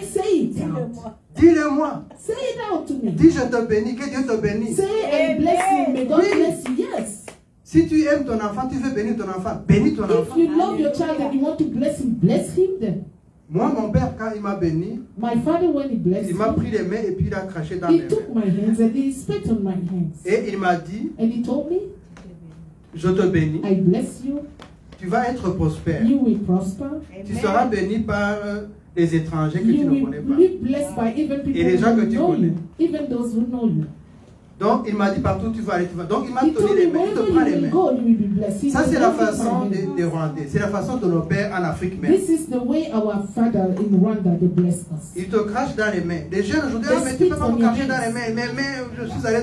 Say it out. Dis-le-moi. Say it out to me. Dis je te bénis, que Dieu te bénisse. Say and bless me. May God Oui. bless you. Yes. Si tu aimes ton enfant, tu veux bénir ton enfant, bénis ton If enfant. you love your child and you want to bless him then. Moi, mon père, quand il m'a béni, My father, when he blessed il m'a me, pris les mains et puis il a craché dans mes he took mains. my hands and he spit on my hands. Et il m'a dit, And he told me, je te bénis, I bless you. tu vas être prospère. You will prosper. Tu seras béni par les étrangers que tu You ne will connais pas. be blessed by even people les gens who que tu know connais. you. Even those who know you. Donc, il m'a dit partout tu vas aller, tu vas. Donc, il m'a He donné told les me, mains, il te wherever prend you les will mains. go, you will be blessed. He Ça, will c'est la not be façon my des hand. Rwandais. C'est la façon de nos pères en Afrique même. This is the way our father in Rwanda, they blessed us. Il te crache dans les mains. Les jeunes aujourd'hui, They ah, mais tu ne peux spit pas on me your cracher dans hands. les mains. Mes mains, je suis allé,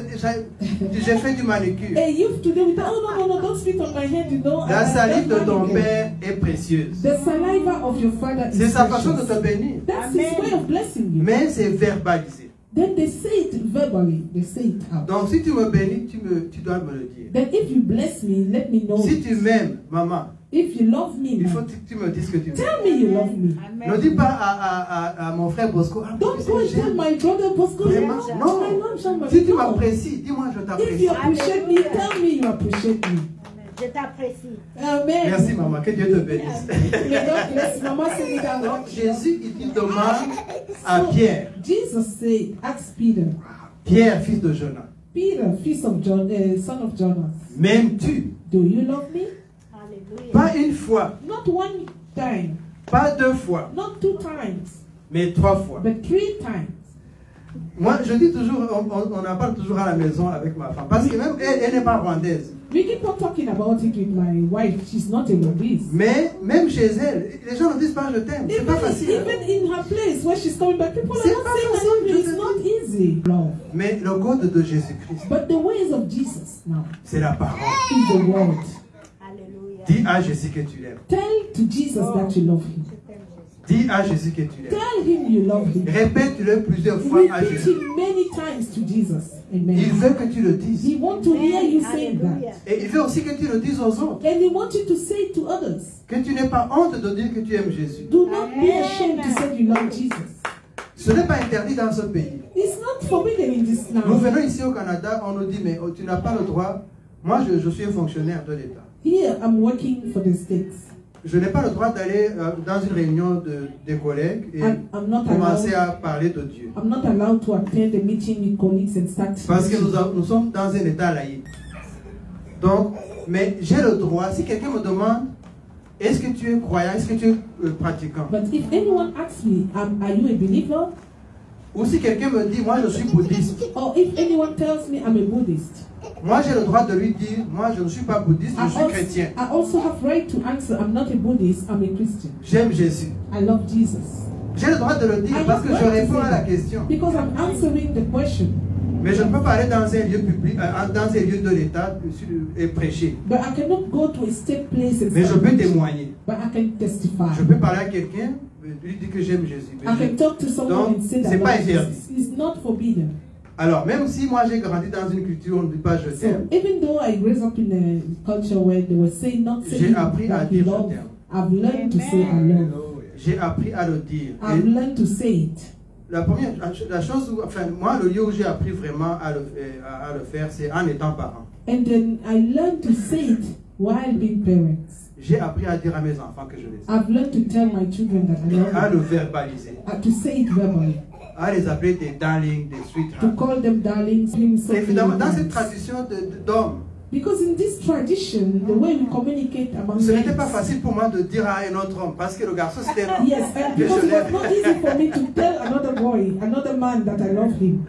j'ai fait du manicure. Hey, youth today, we say, oh no, don't spit on my hand, you know. La salive de that's ton not père est précieuse. The saliva of your father C'est is sa façon de precious. te bénir. That's his way of blessing you. Mais c'est verbalisé. Then they say it verbally, they say it out. Donc si tu me bénis, tu dois me le dire. Then if you bless me, let me know. Si tu m'aimes, maman, If you love me, il now, faut que tu me dises que tu m'aimes. tell me you love me. Ne dis pas à mon frère Bosco, ah, Don't tu go and sais, tell j'aime. my brother Bosco, Vraiment, I non. love Jean-Marie. Si tu No. m'apprécies, dis-moi je If t'apprécie. you appreciate me, tell me you appreciate me. Je t'apprécie. Amen. Merci maman, que Dieu te bénisse. May God bless Mama sing it out. Donc Jésus, il demande à Pierre, Jesus said, ask Peter, Pierre, fils de Jonas, Peter, son of Jonas, m'aimes-tu? do you love me? Alléluia. Pas une fois, Not one time, pas deux fois, not 2 times, mais 3 fois. but 3 times. Moi, je dis toujours, on en parle toujours à la maison avec ma femme, parce que même elle n'est pas rwandaise. We keep on talking about it with my wife. She's not a Rwandese. Mais même chez elle, les gens ne disent pas je t'aime. C'est pas facile. Even in her place where she's coming back, people are C'est not pas saying I facile, love you. je It's te not dis. easy. No. Mais le code de Jésus-Christ, But the ways of Jesus now c'est la parole. is the word. Alléluia. Dis à Jésus que tu l'aimes. Tell to Jesus that you love him. Je t'aime, Jésus. Dis à Jésus que tu l'aimes. Tell him you love him. Répète-le plusieurs fois à Repeat Jésus. him many times to Jesus. Il Amen. veut que tu le dises. He wants to hear you saying Alléluia. that. Et il veut aussi que tu le dises aux autres. And he wants you to say it to others. Que tu n'aies pas honte de dire que tu aimes Jésus. Do not be ashamed to say you love Jesus. Ce n'est pas interdit dans ce pays. It's not forbidden in this Nous now. venons ici au Canada, on nous dit, mais tu n'as pas le droit. Moi, je suis un fonctionnaire de l'État. Here I'm working for the States. Je n'ai pas le droit d'aller dans une réunion des collègues et I'm not commencer allowed. à parler de Dieu. I'm not allowed to attend a meeting with colleagues and start. Parce que preaching. nous sommes dans un État laïque. Donc, mais j'ai le droit, si quelqu'un me demande, est-ce que tu es croyant, est-ce que tu es pratiquant? But if anyone asks me, are you a believer? Ou si quelqu'un me dit, moi je suis bouddhiste, Or if anyone tells me I'm a Buddhist, moi j'ai le droit de lui dire, moi je ne suis pas bouddhiste, je suis chrétien. I also have right to answer, I'm not a Buddhist, I'm a Christian. J'aime Jésus. I love Jesus. J'ai le droit de le dire parce que je réponds à la question. Because I'm answering the question. Mais je ne peux pas aller dans un lieu public, dans un lieu de l'État et prêcher. But I cannot go to a state place and Mais je start peux preaching. témoigner. But I can testify. Je peux parler à quelqu'un, lui dire que j'aime Jésus. Mais I can talk to someone Donc, and say that c'est pas love interdit. Jesus. It's not forbidden. Alors, même si moi j'ai grandi dans une culture où on ne dit pas je So t'aime, even though I raised up in a culture where they were saying not saying j'ai appris à that dire je love, t'aime. I've learned to say I love. J'ai appris à le dire. I've Et learned to say it. la chose où, enfin, moi, le lieu où j'ai appris vraiment à le faire, c'est en étant parent. And then I learned to say it while being parents. J'ai appris à dire à mes enfants que je les aime. I've learned to tell my children that I love À them. le verbaliser. To say it verbally. À les appeler des darlings, des To sweethearts. call them darlings, him so Évidemment, dans many cette times. tradition d'hommes, Because in this tradition, the way we communicate among ce men. n'était pas facile pour moi de dire à un autre homme, parce que le garçon c'était un homme. Yes, and Que because je it was l'aime. not easy for me to tell another boy, another man that I love him.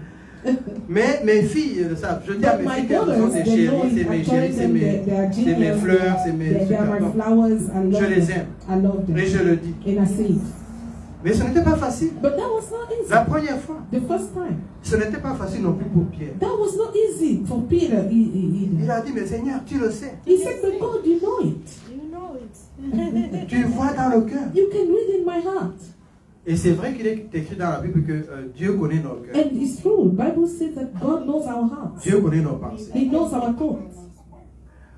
Mais mes filles le savent. Je dis à But mes my filles qu'elles sont daughters, des they know chéries, c'est it. mes I chéries, told c'est them they are mes genius, fleurs, c'est mes they are my super flowers. I love Je les them. aime. I love them. Et je le dis. And I say it. Mais ce n'était pas facile. But that was not easy. La première fois, The first time. ce n'était pas facile non plus pour Pierre. That was not easy for Peter Il either. a dit, mais Seigneur, tu le sais. He said, but God, you know it. You know it. Tu vois dans le cœur. You can read in my heart. Et c'est vrai qu'il est écrit dans la Bible que Dieu connaît nos cœurs. And it's true. The Bible says that God knows our hearts. Dieu connaît nos pensées. He knows our thoughts.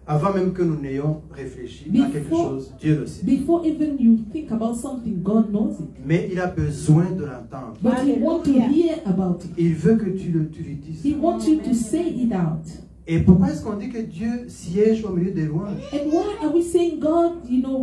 Avant même que nous n'ayons réfléchi à quelque chose, Dieu le sait. Before even you think about something, God knows it. Mais il a besoin de l'entendre. But He wants to hear about it. Il veut que tu lui dises. He wants you to say it out. Et pourquoi est-ce qu'on dit que Dieu siège au milieu des louanges? And why are we saying God,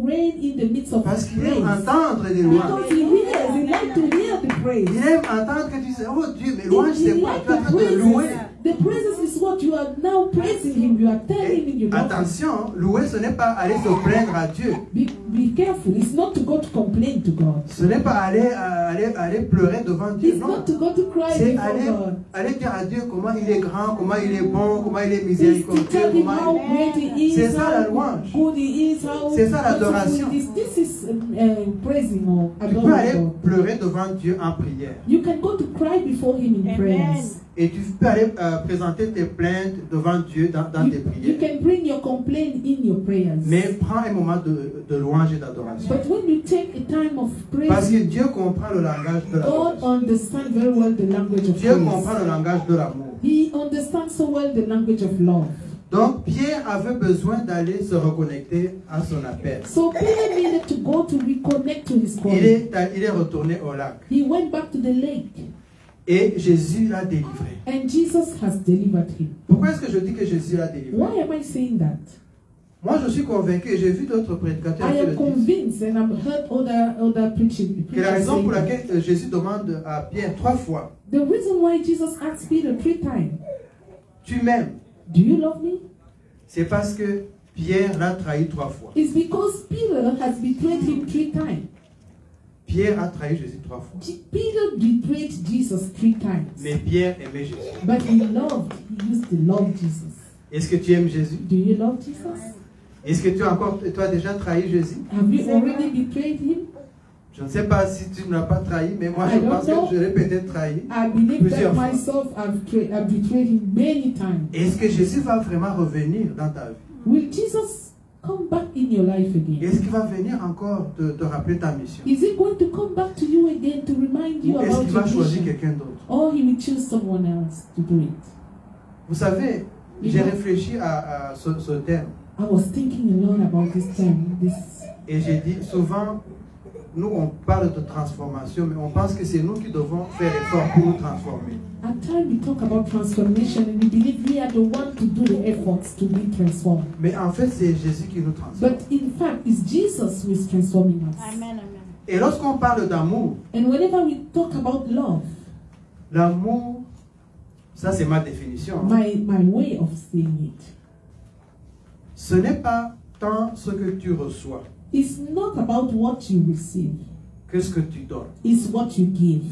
reign in the midst of Parce qu'il praise? aime entendre des louanges. Because He hears, He likes to hear the praise. Il aime entendre que tu dises, oh Dieu, mes louanges, He c'est quoi? likes Tu es en the train de louer. praises. The praises is what you are now praising Him. You are telling Him you love Him. Attention, louer, ce n'est pas aller se plaindre à Dieu. Be careful. It's not to go to complain to God. Ce n'est pas aller pleurer devant Dieu. It's Non. not to go to cry C'est before God. aller dire à Dieu comment il est grand, comment il est bon, comment il est It's to miséricordieux. tell Him how great He is, C'est ça la how louange. good He is, how C'est ça l'adoration. wonderful He is. This is praising or Tu peux aller adoring God. pleurer devant Dieu en prière. You can go to cry before Him in Amen. prayers. Et tu peux aller présenter tes plaintes devant Dieu dans tes You prières. can bring your complaint in your prayers. Mais prends un moment de louange et d'adoration. But when you take a time of Parce praise, que Dieu comprend le langage de God l'adoration. understands very well the language of Dieu praise. comprend le langage de l'amour. He understands so well the language of love. Donc Pierre avait besoin d'aller se reconnecter à son appel. So Peter needed to go to reconnect to his Il calling. est retourné au lac. He went back to the lake, Et Jésus l'a délivré. and Jesus has delivered him. Pourquoi est-ce que je dis que Jésus l'a délivré? Why am I saying that? Moi, je suis convaincu, et j'ai vu d'autres prédicateurs I qui le am disent, convinced, and I've heard other preaching. que la raison saying pour that. laquelle Jésus demande à Pierre 3 fois, The reason why Jesus asked Peter 3 times, tu m'aimes, "Do you love me?" c'est parce que Pierre l'a trahi 3 fois. It's because Peter has betrayed him 3 times. Pierre a trahi Jésus 3 fois. Peter betrayed Jesus 3 times. Mais Pierre aimait Jésus. But he used to love Jesus. Est-ce que tu aimes Jésus? Do you love Jesus? Est-ce que tu as déjà trahi Jésus? Have you already betrayed him? Je ne sais pas si tu ne l'as pas trahi, mais moi I je don't pense know. que je l'ai peut-être trahi. I believe that Plusieurs fois. myself, I've betrayed him many times. Est-ce que Jésus va vraiment revenir dans ta vie? Will Jesus come back in your life again? Est-ce qu'il va venir encore te rappeler ta mission? Is he going to come back to you again to remind you Ou est-ce about qu'il va your choisir mission? quelqu'un d'autre? Or he will choose someone else to do it? Vous savez, j'ai réfléchi à ce terme. I was thinking a lot about this term. Et j'ai dit, souvent, nous on parle de transformation, mais on pense que c'est nous qui devons faire l'effort pour nous transformer. At times we talk about transformation and we believe we are the one to do the efforts to be transformed. Mais en fait, c'est Jésus qui nous transforme. But in fact, it's Jesus who is transforming us. Amen, amen. Et lorsqu'on parle d'amour, And whenever we talk about love, l'amour, ça c'est ma définition, hein. my way of saying it, Ce n'est pas tant ce que tu reçois it's not about what you receive, que ce que tu donnes. it's what you give.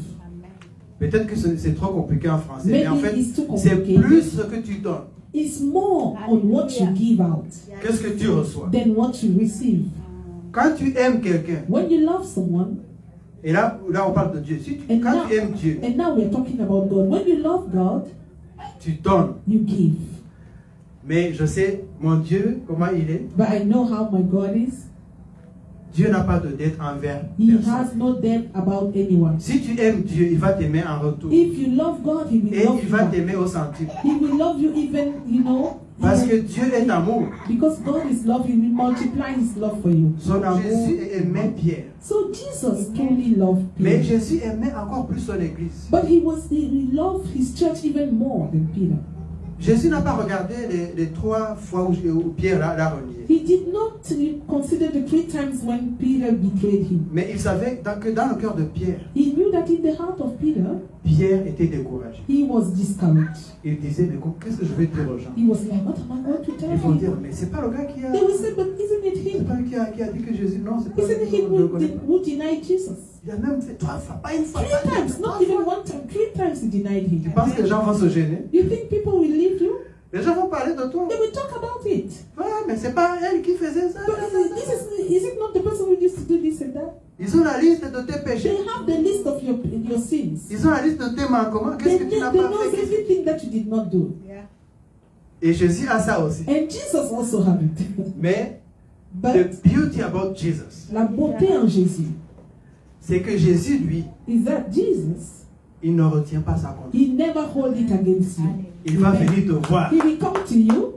Peut-être que c'est trop compliqué en français, mais en Maybe fait, it's too c'est complicated. plus ce que tu donnes It's more on what you give out que ce que tu reçois. than what you receive. Quand tu aimes quelqu'un, When you love someone, et là on parle de Dieu, si tu, and quand now, tu aimes Dieu, and now we're talking about God. When you love God, tu donnes. you give. Mais je sais, mon Dieu, comment il est. But I know how my God is. Dieu n'a pas de dette envers He personne. has no debt about anyone. Si tu aimes Dieu, il va t'aimer en retour. If you love God, He will Et love il va you. t'aimer au centime. He will love you even, Parce que Dieu est amour. because God is love, He will multiply His love for you. Son amour. Jésus aimait Pierre. So Jesus truly loved Mais Peter. Jésus aimait encore plus son église. But he loved His church even more than Peter. Jésus n'a pas regardé les 3 fois où Pierre l'a renié. He did not consider the 3 times when Peter betrayed him. Mais il savait que dans le cœur de Pierre, He knew that in the heart of Peter, Pierre était découragé. he was discouraged. Il disait, mais qu'est-ce que je vais dire aux gens? He was like, what am I going to tell Ils vont dire, people? mais c'est pas le gars qui a... They will say, but isn't it C'est him? pas lui qui a dit que Jésus... Non, c'est pas Isn't it lui. him Je le connais pas. who denied Jesus? Il a même fait 3 fois, pas une fois. 3 times, not even 1 time, 3 times he denied Tu him. penses que les gens vont se gêner? You think people will leave you? Les gens vont parler de toi. They will talk about it. Ah, mais c'est pas elle qui faisait ça. But is it not the person who used to do this and that? Ils ont la liste de tes péchés. They have the list of your sins. Ils ont la liste de tes manquements. Qu'est-ce que tu n'as They pas know fait? everything that you did not do. Yeah. Et Jésus a ça aussi. And Jesus also had it. Mais But the beauty about Jesus, la beauté en Jésus c'est que Jésus, lui, is that Jesus, il ne retient pas sa conduite. he never hold it against you. Il va venir te voir He will come to you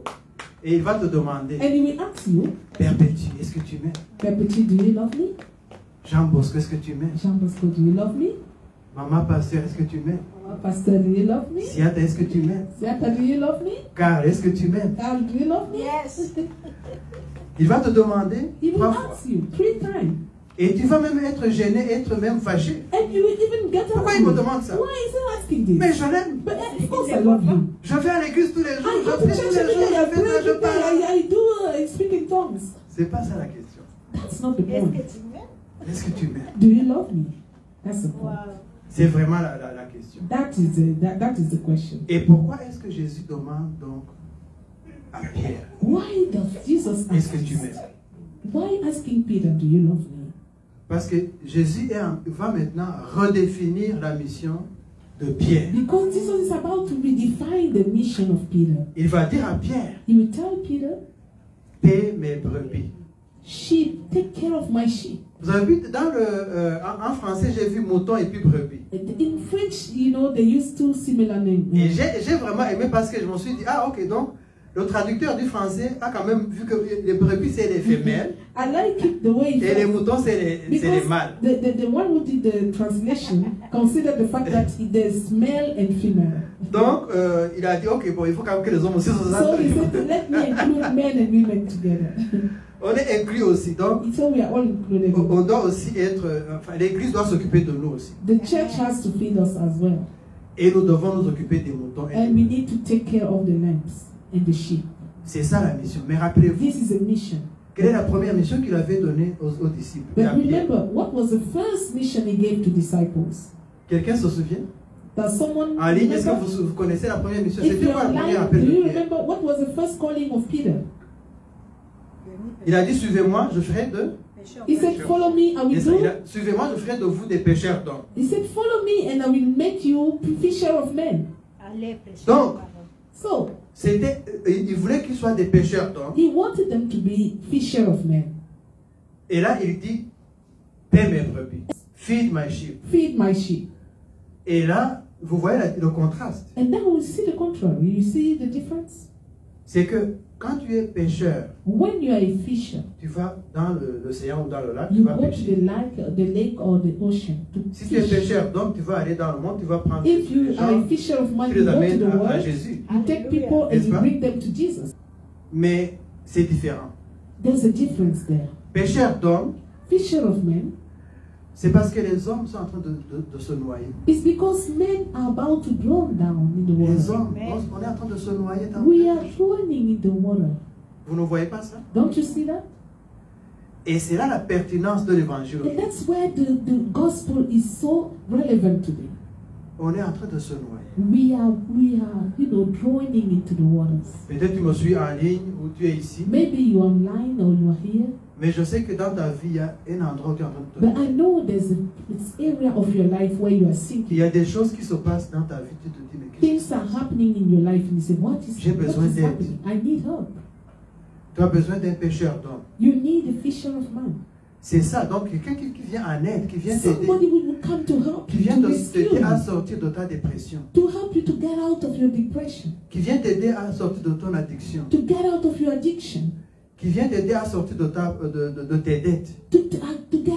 et il va te demander, and he will ask you, Perpétue, est-ce que tu m'aimes? Perpetu, do you love me? Jean Bosco, est-ce que tu m'aimes? Jean Bosco, do you love me? Maman Pasteur, est-ce que tu m'aimes? Pastor, do you love me? Siata, est-ce que tu m'aimes? Siata, do you love me? Carl, est-ce que tu m'aimes? Carl, do you love me? Yes. Il va te demander He will 3 fois. ask you 3 times. Et tu vas même être gêné, être même fâché. And you will even get Pourquoi angry. il me demande ça? Why is he asking this? Mais je l'aime. But of course I love you. Je vais à l'église tous les jours. I go Je to prie church tous les every jours. day. I Je fais pray ça, je every parle. day. I do speak in tongues. C'est pas ça la question. That's not the Est-ce point. que tu m'aimes? Est-ce que tu m'aimes? Do you love me? That's the point. Wow. C'est vraiment la question. That is the question. Et pourquoi est-ce que Jésus demande donc à Pierre, Why does Jesus est-ce ask que tu this? m'aimes? Why asking Peter, do you love me? Parce que Jésus va maintenant redéfinir la mission de Pierre. Because Jesus is about to redefine the mission of Peter. Il va dire à Pierre, He will tell Peter, paie mes brebis. sheep, take care of my sheep. Vous avez vu, en français, j'ai vu mouton et puis brebis. In French, you know, they use 2 similar names. Et j'ai vraiment aimé parce que je me suis dit, ah ok, donc le traducteur du français a quand même vu que les brebis c'est les femelles I like it the way et les moutons c'est les mâles. the one who did the translation considered the fact that there's male and female. Donc il a dit, ok, bon, il faut quand même que les hommes aussi soient So he inclus. said, let me include men and women together. On est inclus aussi, donc So we are all included. on doit aussi être, enfin l'église doit s'occuper de nous aussi. The church has to feed us as well. Et nous devons nous occuper des moutons et des And we mâles. need to take care of the lambs and the sheep. C'est ça la mission. Mais rappelez-vous, This is a mission. quelle est la première mission qu'il avait donnée aux disciples et But à Pierre? remember, what was the first mission he gave to disciples? Quelqu'un se souvient? That someone En ligne, est-ce que remember? vous connaissez la première mission? If C'était you're quoi le premier online, appel do de you Pierre? remember what was the first calling of Peter? Il a dit, suivez-moi, je ferai de... He said, follow me, I will do. Suivez-moi, je ferai de vous des pêcheurs d'hommes. He said, follow me and I will make you fisher of men. Allez, prêcher Donc, la parole. So, il voulait qu'ils soient des pêcheurs d'hommes. he wanted them to be fisher of men. Et là, il dit, paie mes brebis. Feed my sheep. Feed my sheep. Et là, vous voyez le contraste. And now we see the contrary. You see the difference? C'est que quand tu es pêcheur, When you are a fisher, tu vas dans l'océan ou dans le lac, tu you vas go to pêcher. the lake or the ocean to Si tu es fish. pêcheur d'hommes, tu vas aller dans le monde, tu vas prendre If you les are gens, a fisher of men, tu you les go to amènes the à world, Jésus. you take people and N'est-ce you pas? bring them to Jesus. Mais c'est différent. There's a difference there. Pêcheur d'hommes, Fisher of men c'est parce que les hommes sont en train de se noyer. is because men are about to drown down in the Les water. hommes, on est en train de se noyer dans We le are péché. drowning in the water. Vous ne voyez pas ça? Don't you see that? Et c'est là la pertinence de l'évangile. And that's where the gospel is so relevant today. On est en train de se noyer. We are, drowning into the waters. Peut-être tu me suis en ligne ou tu es ici, Maybe you're online or you are here, mais je sais que dans ta vie, il y a un endroit où tu es en train de te but noyer. I know there's this area of your life where you are Il sinking. y a des choses qui se passent dans ta vie, tu te dis, mais qu'est-ce Things are happening in your life and you say, what J'ai is besoin d'aide. happening? I need help. Tu as besoin d'un pêcheur d'hommes. You need a fisher of man. C'est ça, donc quelqu'un qui vient en aide, qui vient t'aider, Somebody will come to help qui you, vient to rescue t'aider à you, sortir de ta dépression, to help you to get out of your depression, qui vient t'aider à sortir de ton addiction, to get out of your addiction, qui vient t'aider à sortir de tes dettes, to get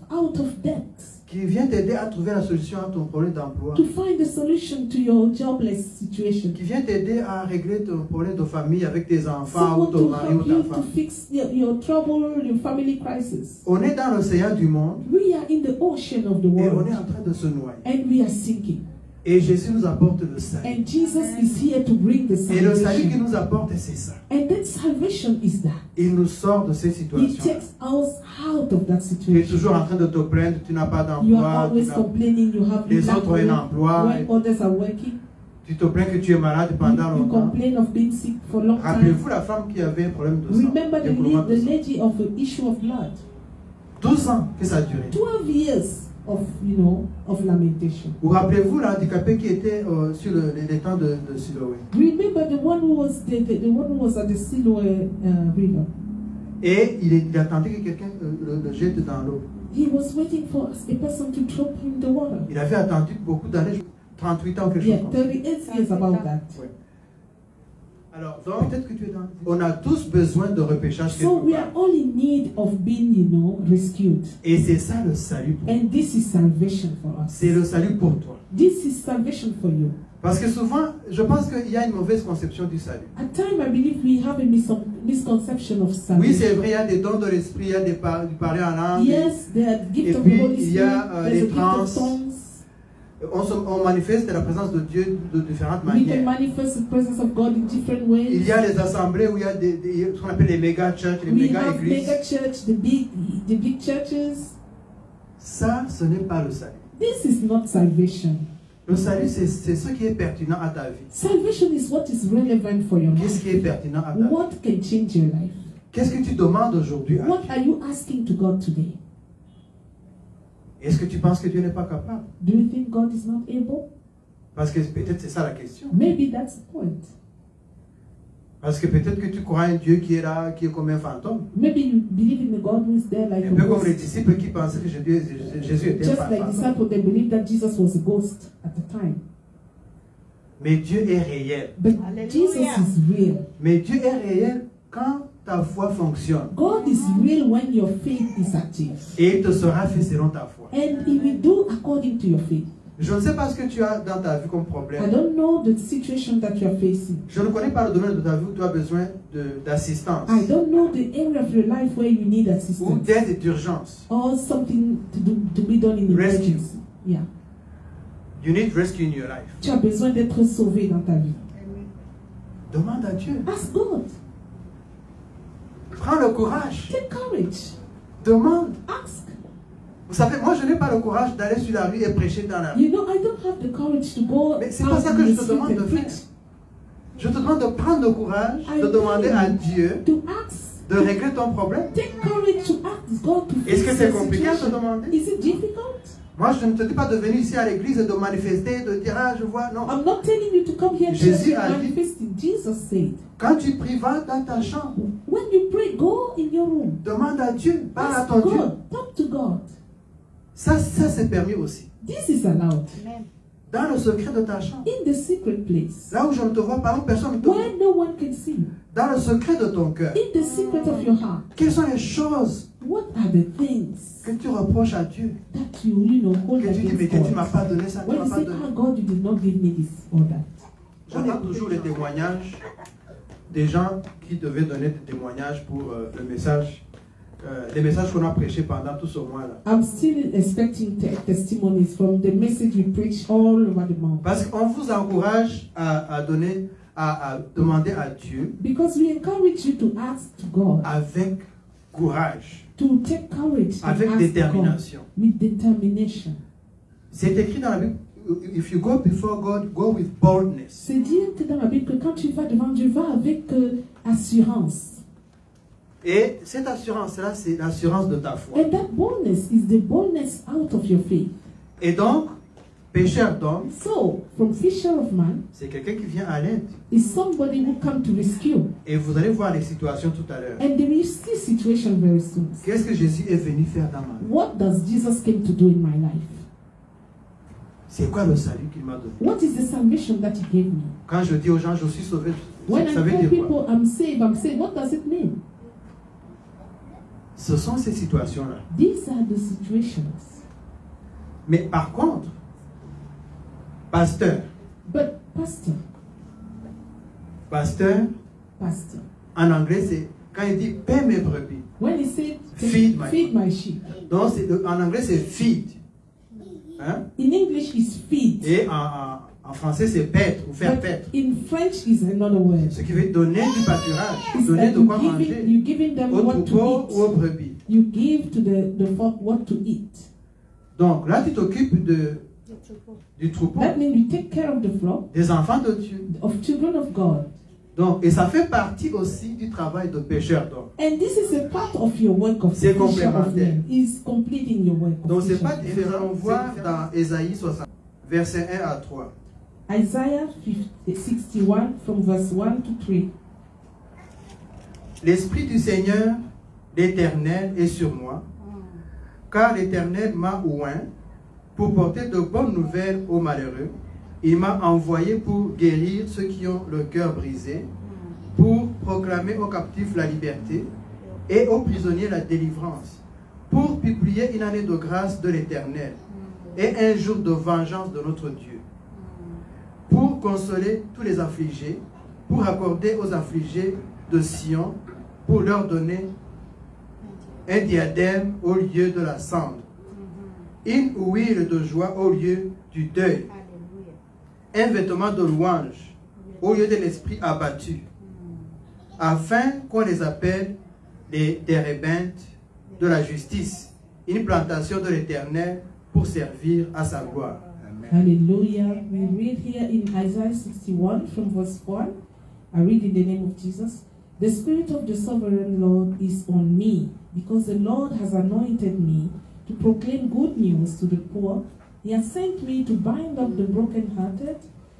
out of debts, qui vient t'aider à trouver la solution à ton problème d'emploi, to find a solution to your jobless situation. qui vient t'aider à régler ton problème de famille avec tes enfants ou Someone ton to mari ou help ta you to femme. fix your trouble, your family crisis. On est dans l'océan du monde We are in the ocean of the et on world est en train de se noyer. and we are sinking. Et Jésus nous apporte le salut. And Jesus is here to bring the Et le salut qu'il salvation. nous apporte, c'est ça. And that salvation is that. Il nous sort de ces He situations. takes us out of that Tu es situation. toujours en train de te plaindre, tu n'as pas You are d'emploi, always complaining you have les lack autres ont un emploi. when others are working. Tu te plains que tu es malade pendant You longtemps. complain of being sick for a long time. Rappelez-vous la femme qui avait un problème de sang. Remember the, un problème de the sang. lady of the issue of blood. 12 ans que ça a duré. 12 years of, of lamentation. Vous rappelez-vous l'handicapé qui était sur les temps de Siloé. Remember the one who was the one who was at the Siloé river. Et il attendait que quelqu'un le jette dans l'eau. He was waiting for a person to drop him in the water. Il avait attendu beaucoup d'années, 38 ans ou quelque Yeah, chose comme ça. 38 years about that. Ouais. Alors, donc, peut-être que tu es dans... On a tous besoin de repêchage So quelque we part. are all in need of being, rescued. Et c'est ça le salut pour toi. And this is salvation for us. C'est le salut pour toi. This is salvation for you. Parce que souvent, je pense qu'il y a une mauvaise conception du salut. At times, I believe we have a misconception of salvation. Oui, c'est vrai, il y a des dons de l'esprit, il y a du parler en langue. Yes, there are Et gifts of puis, the Holy il y Spirit. a There's a les gift trans. of tongues. On manifeste la présence de Dieu de différentes We can manières. manifest the presence of God in different ways. Il y a les assemblées où il y a ce qu'on appelle les méga churches, les We méga have églises. mega church, the big churches. Ça, ce n'est pas le salut. This is not salvation. Le salut, c'est ce qui est pertinent à ta vie. Salvation is what is relevant for your Qu'est-ce life. qui est pertinent à ta vie? What can change your life? Qu'est-ce que tu demandes aujourd'hui à What Dieu? are you asking to God today? Est-ce que tu penses que Dieu n'est pas capable? Do you think God is not able? Parce que peut-être c'est ça la question. Maybe that's the point. Parce que peut-être que tu crois un Dieu qui est là, qui est comme un fantôme. Maybe you believe in a God who is there like Un a peu comme les ghost. disciples qui pensaient que Jésus était Just un like fantôme. disciples, they believed that Jesus was a ghost at the time. Mais Dieu est réel. But Hallelujah. Jesus is real. Mais Dieu est réel quand ta foi fonctionne. God is real when your faith is active. Et il te sera fait selon ta foi. And He will do according to your faith. Je ne sais pas ce que tu as dans ta vie comme I problème. don't know the situation that you are facing. Je ne connais pas le domaine de ta vie où tu as besoin d'assistance I don't know the area of your life where you need ou assistance d'aide et d'urgence. or something to be done in Rescue. emergency. Yeah. You need rescue in your life. Tu as besoin d'être sauvé dans ta vie. Demande à Dieu. Ask God. Prends le courage. Take courage. Demande. Ask. Vous savez, moi je n'ai pas le courage d'aller sur la rue et prêcher dans la rue. You know, I don't have the courage to go Mais c'est pas out ça in que je the te street demande de and faire. preach. Je te demande de prendre le courage, I de demander à need Dieu to ask. de régler ton problème. Take courage to ask God to Est-ce fix que c'est your compliqué à te situation. demander? Is it difficult? Moi je ne te dis pas de venir ici à l'église et de manifester, de dire ah je vois, non. I'm not telling you to come here Jésus to a dit- manifesting. Jesus said, Quand tu pries, va dans ta chambre. when you pray, go in your room. Demande à Dieu, parle à Ask ton Dieu. God. Talk to God. Ça c'est permis aussi. This is allowed. Amen. Dans le secret de ta chambre. In the secret place. Là où je ne te vois pas, où personne ne te voit. Where no one can see you. Dans le secret de ton cœur. In the secret of your heart. Quelles sont les choses What are the things que tu reproches à Dieu? that you hold Que tu dis, mais against que tu ne m'as God? pas donné ça, tu ne When m'as you pas say, donné. ah God, you did not give me this or that. J'entends toujours les témoignages des gens qui devaient donner des témoignages pour le message, les messages qu'on a prêchés pendant tout ce mois-là. I'm still expecting testimonies from the message we preach all over the month. Parce qu'on vous encourage à donner, à demander à Dieu Because we encourage you to ask to God, avec courage, to take courage and avec ask détermination. God with determination. C'est écrit dans la Bible, if you go before God, go with boldness. C'est dire que dans la Bible que quand tu vas devant Dieu, va avec assurance. Et cette assurance-là, c'est l'assurance de ta foi. And that boldness is the boldness out of your faith. Et donc, pécheur d'homme, So, from fisher of man c'est quelqu'un qui vient à l'aide. is somebody who come to rescue. Et vous allez voir les situations tout à l'heure. And there is this situation very soon. Qu'est-ce que Jésus est venu faire dans ma vie? What does Jesus came to do in my life? C'est quoi le salut qu'il m'a donné? What is the salvation that he gave me? Quand je dis aux gens, je suis sauvé, When I ça veut tell dire quoi? people I'm saved, what does it mean? Ce sont ces situations-là. These are the situations. Mais par contre, pasteur, But pastor, en anglais, c'est quand il dit paie mes brebis. when he said Feed my sheep, Donc en anglais, c'est feed. Hein? in English is feed. Et en français, c'est paître ou faire But paître. in French is another word. Ce qui veut donner du pâturage, It's donner like de quoi manger you giving them aux what to troupeaux ou aux eat. brebis. You give to the flock what to eat. Donc là, tu t'occupes du troupeau, That means we take care of the flock, des enfants de Dieu. of children of God. Donc, et ça fait partie aussi du travail de pêcheur d'hommes. And this is a part of your work of C'est fisher of complémentaire. men. Is completing your work of Donc, c'est fisher pas of men. différent. On voit dans Ésaïe 60, versets 1 à 3. Isaiah 61 from verse 1 to 3. L'Esprit du Seigneur, l'Éternel, est sur moi, car l'Éternel m'a oint pour porter de bonnes nouvelles aux malheureux. Il m'a envoyé pour guérir ceux qui ont le cœur brisé, pour proclamer aux captifs la liberté et aux prisonniers la délivrance, pour publier une année de grâce de l'Éternel et un jour de vengeance de notre Dieu, pour consoler tous les affligés, pour accorder aux affligés de Sion, pour leur donner un diadème au lieu de la cendre, une huile de joie au lieu du deuil, un vêtement de louange au lieu de l'esprit abattu, afin qu'on les appelle les térébintes de la justice, une plantation de l'Éternel pour servir à sa gloire. Hallelujah. We read here in Isaiah 61 from verse 1. I read in the name of Jesus. The Spirit of the Sovereign Lord is on me, because the Lord has anointed me to proclaim good news to the poor. He has sent me to bind up the brokenhearted,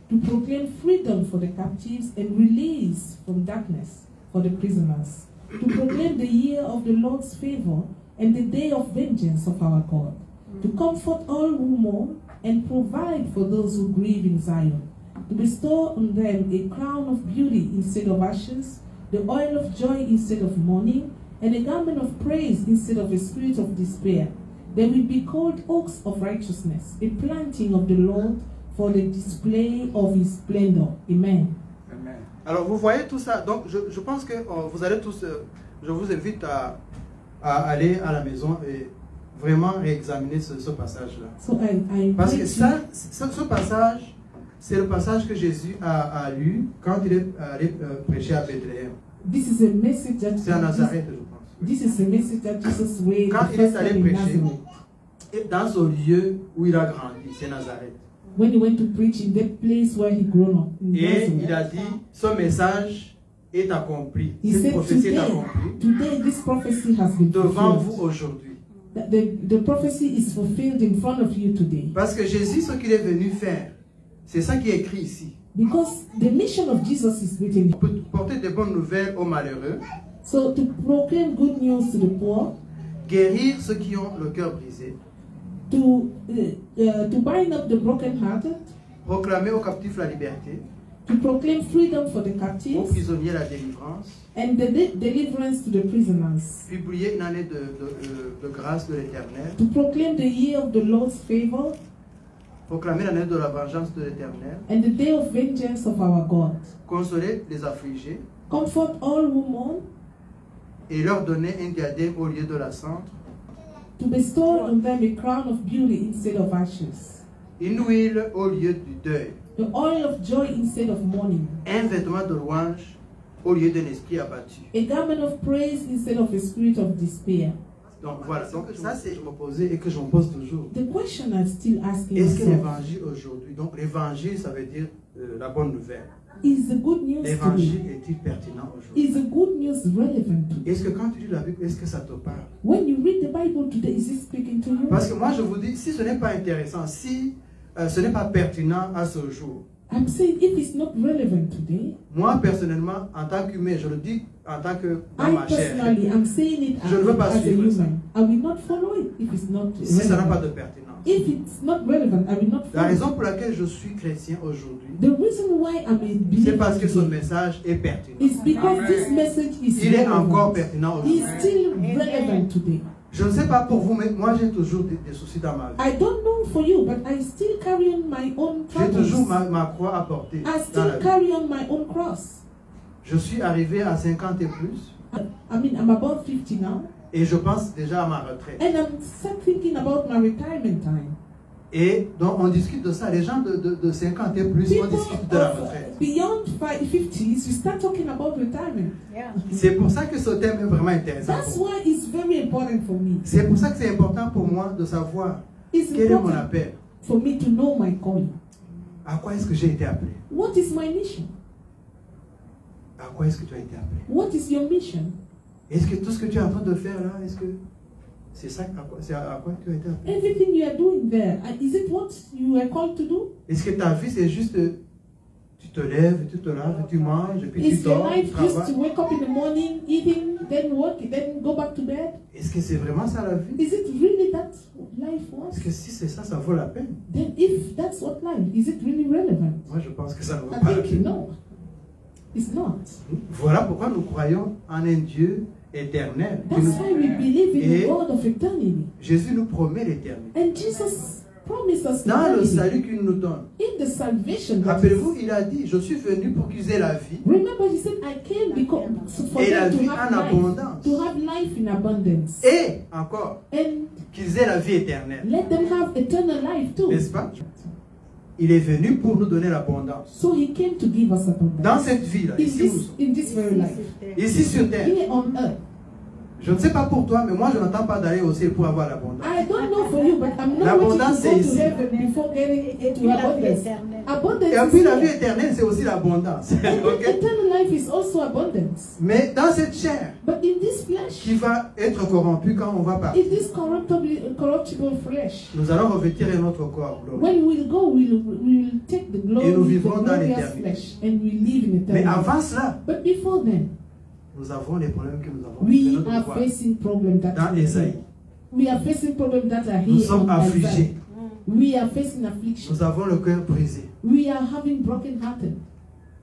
to proclaim freedom for the captives and release from darkness for the prisoners, to proclaim the year of the Lord's favor and the day of vengeance of our God, to comfort all who mourn and provide for those who grieve in Zion, to bestow on them a crown of beauty instead of ashes, the oil of joy instead of mourning, and a garment of praise instead of a spirit of despair. They will be called oaks of righteousness, a planting of the Lord for the display of his splendor. Amen. Amen. Alors vous voyez tout ça, donc je pense que vous allez tous, je vous invite à aller à la maison et vraiment réexaminer ce passage-là. So I Parce que invite ça, ce passage, c'est le passage que Jésus a lu quand il est allé prêcher à Bethléem. this is a message that C'est à Nazareth, je pense. this is a message that Jesus read Quand the il est first allé time in prêcher, Nazareth. et dans ce lieu où il a grandi, c'est Nazareth. When he went to preach in that place where he grew up in Et Nazareth. il a dit, ce message est accompli. He Cette said, prophétie est accomplie today this prophecy has been devant fulfilled. vous aujourd'hui. The prophecy is fulfilled in front of you today. Parce que Jésus, ce qu'il est venu faire, c'est ça qui est écrit ici. Because the mission of Jesus is written. Pour porter de bonnes nouvelles aux malheureux, So to proclaim good news to the poor, guérir ceux qui ont le cœur brisé, to bind up the brokenhearted, proclamer aux captifs la liberté, to proclaim freedom for the aux captives, prisonniers la délivrance, and the deliverance to the prisoners. publier une année de grâce de l'Éternel, To proclaim the year of the Lord's favor proclamer l'année de la vengeance de l'Éternel, and the day of vengeance of our God. consoler les affligés Comfort all who mourn, et leur donner un diadème au lieu de la cendre, to bestow on them a crown of beauty instead of ashes, une huile au lieu du deuil, the oil of joy instead of mourning, un vêtement de louange au lieu d'un esprit abattu. a garment of praise instead of a spirit of despair. Donc voilà, donc ça c'est je me posais et que je me pose toujours. The question I'm still asking Est-ce que myself, l'évangile aujourd'hui, donc l'évangile ça veut dire la bonne nouvelle. is the good news L'évangile today? est-il pertinent aujourd'hui? Is the good news relevant today? Est-ce que quand tu lis la Bible, est-ce que ça te parle? When you read the Bible today, is it speaking to you? Parce que moi je vous dis, si ce n'est pas intéressant, si ce n'est pas pertinent à ce jour, I'm saying if it's not relevant today, moi personnellement, en tant qu'humain, je le dis en tant que dans I ma chair, personally am saying it Je ne veux pas as a suivre ça. human. I will not follow it if it's not si ça n'a pas relevant. de pertinence. If it's not relevant, I will not La follow raison it. pour laquelle je suis chrétien aujourd'hui, The reason why I'm a c'est believer parce que ce today message est pertinent. is because this message is Il est encore relevant. pertinent It's aujourd'hui. still relevant today. Je ne sais pas pour vous, mais moi j'ai toujours des soucis dans ma vie. I don't know for you, but I still carry on my own J'ai toujours troubles. ma croix à porter I dans la still vie. carry on my own cross. Je suis arrivé à 50 et plus I mean, I'm about 50 now, et je pense déjà à ma retraite. and I'm start thinking about my retirement time. Et donc on discute de ça. Les gens de 50 et plus, on People discute de la of retraite. beyond 50s, we start talking about retirement. Yeah. C'est pour ça que ce thème est vraiment intéressant. That's pour moi. why it's very important for me. C'est pour ça que c'est important pour moi de savoir It's quel est mon important appel. for me to know my calling. À quoi est-ce que j'ai été appelé? What is my mission? À quoi est-ce que tu as été appelé? What is your mission? Est-ce que tout ce que tu es en train de faire là, est-ce que c'est ça c'est à quoi tu as été appelé? Everything you are doing there, is it what you are called to do? Est-ce que ta vie c'est juste tu te lèves, tu te laves, tu manges, et puis tu Is your dors, tu life just to travailles? wake up in the morning, eating, then work, then go back to bed? Est-ce que c'est vraiment ça la vie? Is it really that life was? Parce que si c'est ça, ça vaut la peine. Then if that's what life, is it really relevant? Moi je pense que ça ne vaut I pas la think peine. no, it's not. Voilà pourquoi nous croyons en un Dieu éternel. qui That's nous- why we believe in Et the God of eternity. Jésus nous promet l'éternité. And Jesus promised us Dans le eternity. salut qu'il nous donne, In the salvation that rappelez-vous, is, il a dit, je suis venu pour qu'ils aient la vie remember he said, I came because for et la them vie to have en life, abondance. to have life in abundance. Et encore, And qu'ils aient la vie éternelle. let them have eternal life too. N'est-ce pas? Il est venu pour nous donner l'abondance. So he came to give us abundance. Dans cette vie-là, ici, où nous sommes. In this very life. Ici sur terre. Here on earth. Je ne sais pas pour toi, mais moi je n'entends pas d'aller au ciel pour avoir l'abondance. I don't know for you, but I'm not L'abondance, ready to go c'est to ici. heaven before getting Et into puis la vie abundance. éternelle. Abundance Et is puis la vie here. éternelle, c'est aussi l'abondance. And Ok? eternal life is also abundance. Mais dans cette chair But in this flesh, qui va être corrompue quand on va partir, in this corruptible flesh, nous allons revêtir un autre corps glorieux. when we will go, we will take the glory, Et nous the vivrons dans glorious l'éternité. flesh, and we live in Mais eternity. avant cela, But before then, nous avons les problèmes que nous avons. C'est we notre are devoir. facing problems that Dans are Ésaïe, here. We are facing problems that are nous here. sommes on affligés. Isaiah. We are facing affliction. Nous avons le cœur brisé. We are having broken hearted.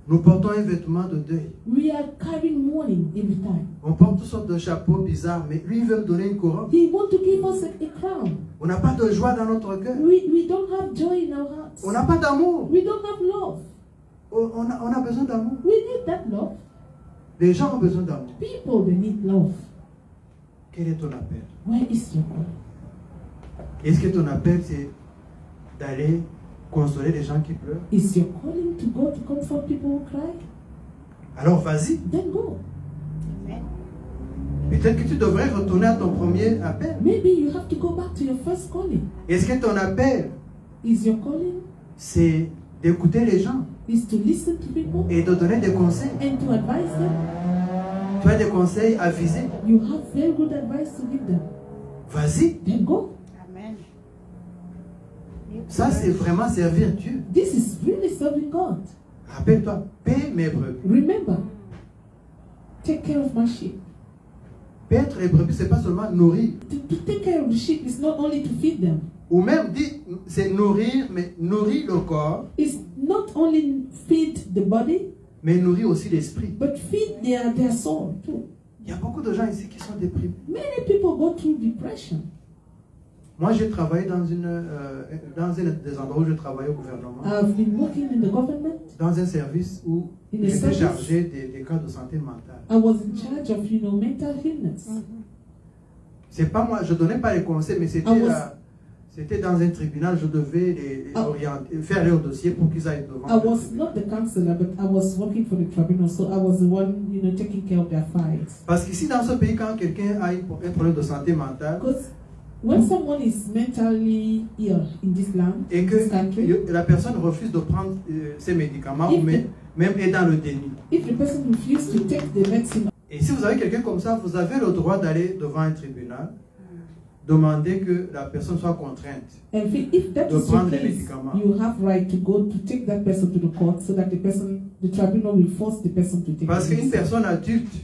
Nous portons un vêtement de deuil. We are carrying mourning every time. On porte toutes sortes de chapeaux bizarres, mais lui, il veut me donner une couronne. He wants to give us a crown. On n'a pas de joie dans notre cœur. We don't have joy in our hearts. On n'a pas d'amour. We don't have love. On a besoin d'amour. We need that love. Les gens ont besoin d'amour. People, they need love. Quel est ton appel? Where is your call? Est-ce que ton appel, c'est d'aller consoler les gens qui pleurent? Is your calling to go to comfort people who cry? Alors vas-y. Then go. Amen. Peut-être que tu devrais retourner à ton premier appel. Maybe you have to go back to your first calling. Est-ce que ton appel, Is your calling c'est d'écouter les gens is to listen to people et de donner des conseils? and to advise them? Tu as des conseils avisés. You have very good advice to give them. Vas-y. Then go. Amen. Ça, c'est vraiment servir Dieu. This is really serving God. Rappelle-toi, paie mes brebis. Remember, take care of my sheep. Paître les brebis, c'est pas seulement nourrir. To take care of the sheep is not only to feed them. Ou même, dit, c'est nourrir, mais nourrir le corps, It's not only feed the body, mais nourrir aussi l'esprit. but feed their soul too. Il y a beaucoup de gens ici qui sont déprimés. Many people go through depression. Moi, j'ai travaillé dans un des endroits où je travaillais au gouvernement, I've been working in the government. dans un service où In a j'étais service? chargé des cas de santé mentale. I was in charge of, mental illness. C'est pas moi, je donnais pas les conseils, mais c'était dans un tribunal, je devais les orienter, faire leur dossier pour qu'ils aillent devant. I le was tribunal. not the counselor, but I was working for the tribunal, so I was the one, taking care of their files. Parce qu'ici, dans ce pays, quand quelqu'un a un problème de santé mentale, Because when someone is mentally ill in this land, et in que this country, la personne refuse de prendre ses médicaments, If ou même est dans le déni. if the person refuses to take the medicine, Et si vous avez quelqu'un comme ça, vous avez le droit d'aller devant un tribunal, demander que la personne soit contrainte. and if that De is your prendre les case, médicaments. you have right to go to take that person to the court, so that the tribunal will force the person to take Parce the qu'une medicine. personne adulte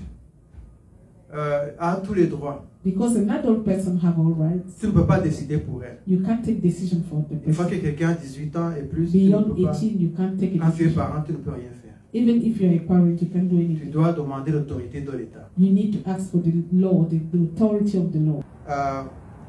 a tous les droits. Because an adult person have all rights. Tu ne peux pas décider pour elle. You can't take decision for the Une fois person. que quelqu'un a 18 ans et plus, tu ne Beyond peux pas. 18, you can't take a Quand tu es decision. parent, tu ne peux rien faire. Even if you're a parent, you can't do Tu anything. dois demander l'autorité de l'État. You need to ask for the law, the authority of the law.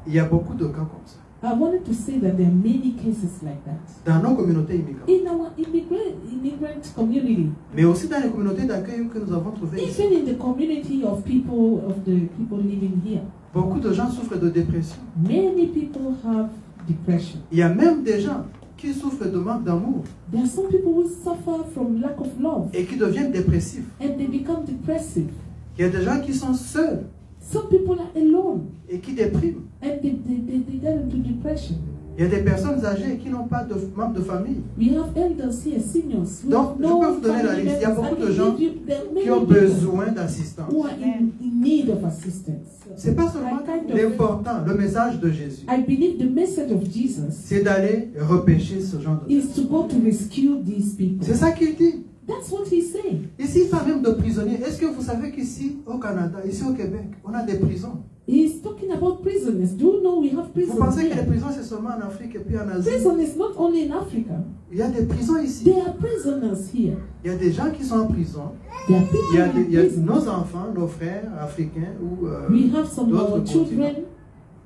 Il y a beaucoup de cas comme ça. I wanted to say that there are many cases like that. Dans nos communautés immigrantes. In our immigrant community, Mais aussi dans les communautés d'accueil que nous avons trouvées ici. even in the community of the people living here, Beaucoup de gens souffrent de dépression. many people have depression. Il y a même des gens qui souffrent de manque d'amour There are some people who suffer from lack of love et qui deviennent dépressifs. and they become depressive. Il y a des gens qui sont seuls Some people are alone et qui dépriment. and they get into depression. Il Il y a des personnes âgées qui n'ont pas de membres de famille. We have elders here, seniors. who Donc, have je peux vous donner la family liste. Il y a members. beaucoup I de can gens give you- there are many qui ont people besoin d'assistance. who are in need of assistance. C'est pas seulement l'important, le message de Jésus. I believe the message of Jesus C'est d'aller repêcher ce genre de is personnes. to go to rescue these people. C'est ça qu'il dit. That's what he's saying. Ici, il parle même de prisonniers. Est-ce que vous savez qu'ici, au Canada, ici au Québec, on a des prisons? He's talking about prisoners. Do you know we have Vous prisons pensez que les here? prisons, c'est seulement en Afrique et puis en Asie? Prison is not only in Africa. Il y a des prisons ici. There are prisoners here. Il y a des gens qui sont en prison. There are Il y a, people in il y a prison. nos enfants, nos frères africains ou We have some of d'autres our continents. children,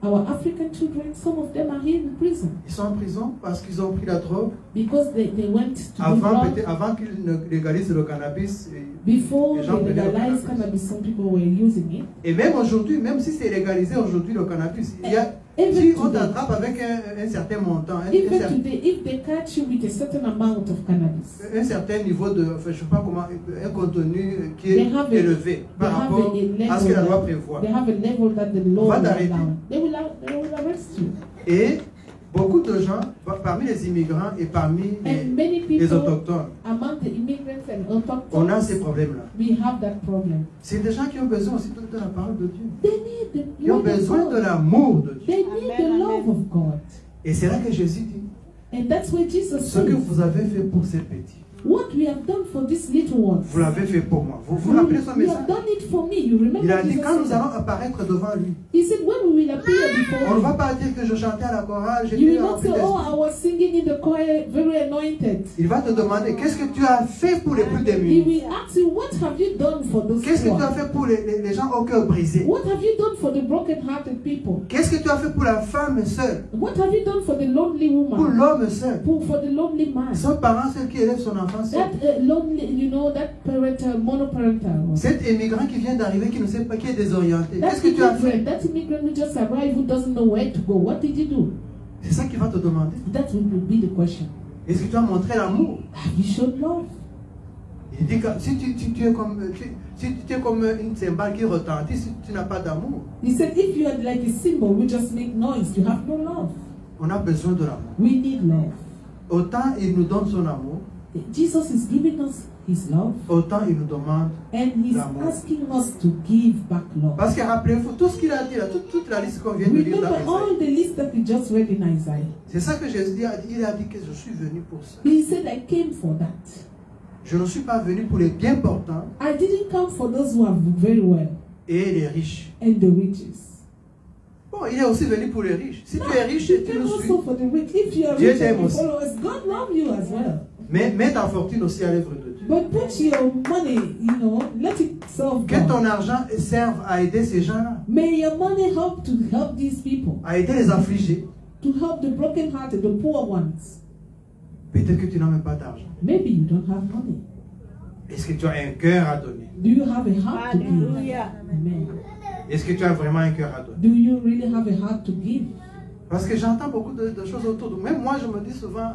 our African children, some of them are here in prison Ils sont en prison parce qu'ils ont pris la drogue. because they went to do Avant, drugs. avant qu'ils ne légalisent le cannabis. Before les gens they prenaient le legalized cannabis. cannabis, some people were using it. Et même aujourd'hui, même si c'est légalisé aujourd'hui le cannabis, il y a, Even si on today. t'attrape avec un certain montant, Even today, if they catch you with a certain amount of cannabis, un certain niveau de, enfin, je ne sais pas comment, un contenu qui est They have a- élevé par they have rapport a level à ce que la loi that- prévoit. they have a level that the law Va will t'arrêter. allow. They will arrest you. Et beaucoup de gens, parmi les immigrants et parmi And many les people autochtones, among the immigrants and on a ces autochthons, problèmes-là. we have that problem. C'est des gens qui ont besoin aussi de la parole de Dieu. They need the Qui ont word of besoin de God. l'amour de Dieu. They need the Amen, love amen. of God. Et c'est là que Jésus dit, And that's what Jesus ce que says. vous avez fait pour ces petits, What we have done for these little ones, vous l'avez fait pour moi. Vous vous rappelez son we message? have done it for me. You remember Il a dit, Jesus quand nous said allons that? apparaître devant lui, He said, when we will appear on ne before va him, pas dire que je chantais à la chorale, you j'étais will not rempli say, oh, d'esprit. I was singing in the choir, very anointed. Il va te demander, qu'est-ce que tu as fait pour les plus He démunis? will ask you, what have you done for those Qu'est-ce que tu as poor? fait pour les gens au cœur brisé? What have you done for the broken-hearted people? Qu'est-ce que tu as fait pour la femme seule? What have you done for the lonely Pour woman? l'homme seul? For the lonely man? Son parent, celle qui élève son enfant seul? That lonely, you know, that parental, monoparental one. Cet immigrant qui vient d'arriver, qui ne sait pas, qui est désorienté. That Qu'est-ce que tu as fait? immigrant, that immigrant who just arrived, who doesn't know where to go. What did you do? C'est ça qu'il va te demander. That will be the question. Est-ce que tu as montré l'amour? Have you shown love? Il dit que si tu es comme, si tu es comme une cymbale qui retentit, si tu n'as pas d'amour, He said, if you are like a symbol, we just make noise. You have no love. on a besoin de l'amour. We need love. Autant il nous donne son amour, Jesus is giving us his love, autant il nous demande. and he's L'amour. asking us to give back love. Parce que rappelez-vous, tout ce qu'il a dit là, toute la liste qu'on vient de lire Remember dans all Isaïe, the list that we just read in Isaiah. c'est ça que Jésus a dit. Il a dit que je suis venu pour ça. He said, I came for that. Je ne suis pas venu pour les bien portants I didn't come for those who are very well et les riches. and the riches. Bon, il est aussi venu pour les riches. Si tu es riche He et tu came le suis, also for the rich. If you are Dieu rich t'aime and you aussi. follow us, God love you as well. mets ta fortune aussi à l'œuvre de Dieu. But put your money, you know, let it serve Que God. ton argent serve à aider ces gens-là, May your money help to help these people, à aider les affligés. to help the broken-hearted, the poor ones. Peut-être que tu n'as même pas d'argent. Maybe you don't have money. Est-ce que tu as un cœur à donner? Do you have a heart to give? Hallelujah. Amen. Est-ce que tu as vraiment un cœur à donner? Do you really have a heart to give? Parce que j'entends beaucoup de choses autour de moi. Même moi, je me dis souvent,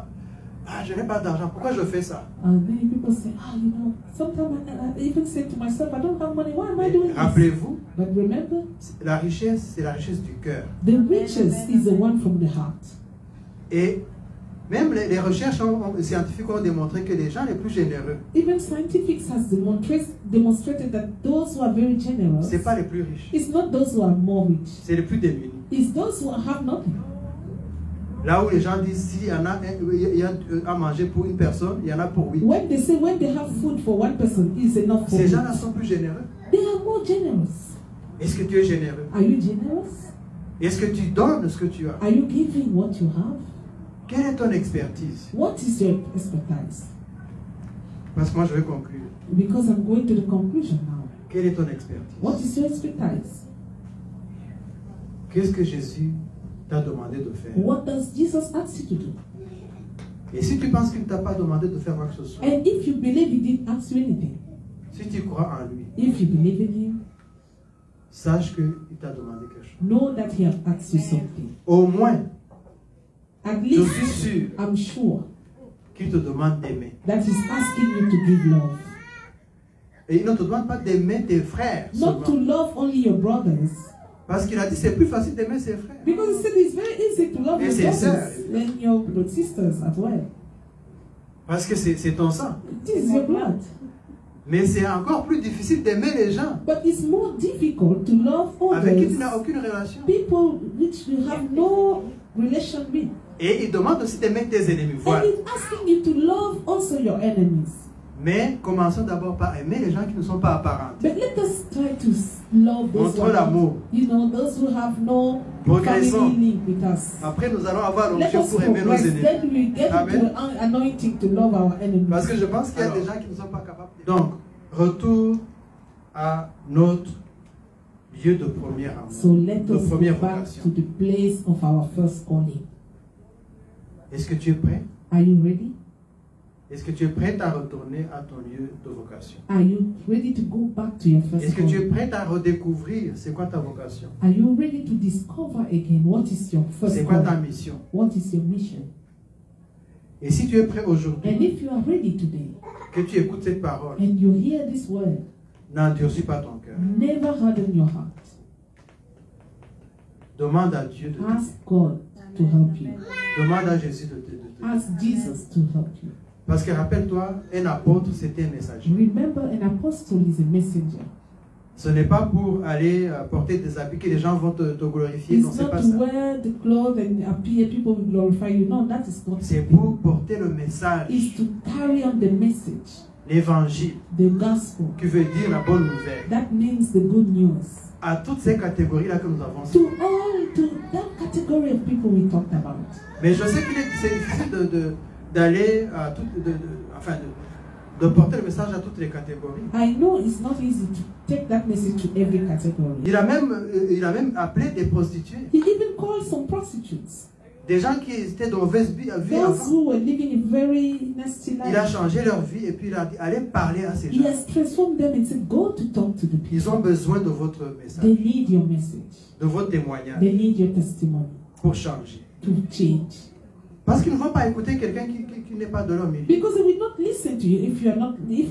ah, je n'ai pas d'argent. Pourquoi je fais ça? Many people say, you know, sometimes I even say to myself, I don't have money. Why am I doing this? Rappelez-vous, But remember, la richesse, c'est la richesse du cœur. the richest is the one from the heart. Et même les recherches scientifiques ont démontré que les gens les plus généreux, Even scientifics has demonstrated that those who are very generous, ce n'est pas les plus riches, it's not those who are more rich. c'est les plus démunis. It's those who have nothing. Là où les gens disent, s'il y en a, il y a à manger pour une personne, il y en a pour 8. When they say when they have food for one person, it's enough for Ces them. gens-là sont plus généreux. They are more generous. Est-ce que tu es généreux? Are you generous? Est-ce que tu donnes ce que tu as? Are you giving what you have? Quelle est ton expertise? What is your expertise? Parce que moi, je vais conclure. Because I'm going to the conclusion now. Quelle est ton expertise? What is your expertise? Qu'est-ce que Jésus t'a demandé de faire? What does Jesus ask you to do? Et si tu penses qu'il ne t'a pas demandé de faire quoi que ce soit, And if you believe he didn't ask you anything, si tu crois en lui, if you believe in him, sache qu'il t'a demandé quelque chose. know that he has asked you something. Au moins, At je least suis sûr I'm sure qu'il te demande d'aimer. that he's asking you to give love. Et il ne te demande pas d'aimer tes frères Not to seulement. love only your brothers. Parce qu'il a dit c'est plus facile d'aimer ses frères. Because he said it's very easy to love Et your ses sœurs. brothers and your sisters as well. Parce que c'est ton sang. It is your blood. Mais c'est encore plus difficile d'aimer les gens But it's more difficult to love avec qui tu others, n'as aucune relation. people which you have no relation with. Et il demande aussi d'aimer tes ennemis. Voilà. And he's asking you to love also your enemies. Mais commençons d'abord par aimer les gens qui ne sont pas apparents. But let us try to love those Montrons l'amour. you know, those who have no Progressons. family link with us. Après, nous allons avoir Let l'onction us pour aimer nos progress. ennemis. Then we get Amen. into the anointing to love our enemies. Parce que je pense qu'il y a des gens qui ne sont pas capables. Donc, retour à notre lieu de première amour, So let de us go première back vocation. to the place of our first calling. Est-ce que tu es prêt? Are you ready? Est-ce que tu es prêt à retourner à ton lieu de vocation? Are you ready to go back to your first Est-ce que tu es calling? prêt à redécouvrir c'est quoi ta vocation? Are you ready to discover again what is your first C'est quoi ta calling? mission? What is your mission? Et si tu es prêt aujourd'hui, And if you are ready today que tu écoutes cette parole, and you hear this word, n'endurcis pas ton cœur. never harden your heart. Demande à Dieu de t'aider. Ask God to help you. Demande à Jésus de t'aider. Ask Jesus to help you. Parce que rappelle-toi, un apôtre, c'était un messager. Remember, an apostle is a messenger. Ce n'est pas pour aller porter des habits que les gens vont te glorifier. Non, It's c'est not pas to ça. wear the clothes and appear, people will glorify you. No, that is not C'est it. pour porter le message, It's to carry on the message, l'évangile, the gospel. qui veut dire la bonne nouvelle. That means the good news. À toutes ces catégories-là que nous avons. To that category of people we talked about. Mais je sais qu'il est c'est difficile d'aller à toutes, de porter le message à toutes les catégories. I know it's not easy to take that message to every category. Il a même appelé des prostituées, He even called some prostitutes, des gens qui étaient de mauvaise vie those avant. who were living a very nasty Il a life. changé leur vie et puis il a dit allez parler à ces He gens. has transformed them and said, go to talk to the people. Ils ont besoin de votre They message, need your message. de votre témoignage They need your testimony pour changer. to change. Parce qu'ils ne vont pas écouter quelqu'un qui n'est pas de leur milieu. Because they will not listen to you if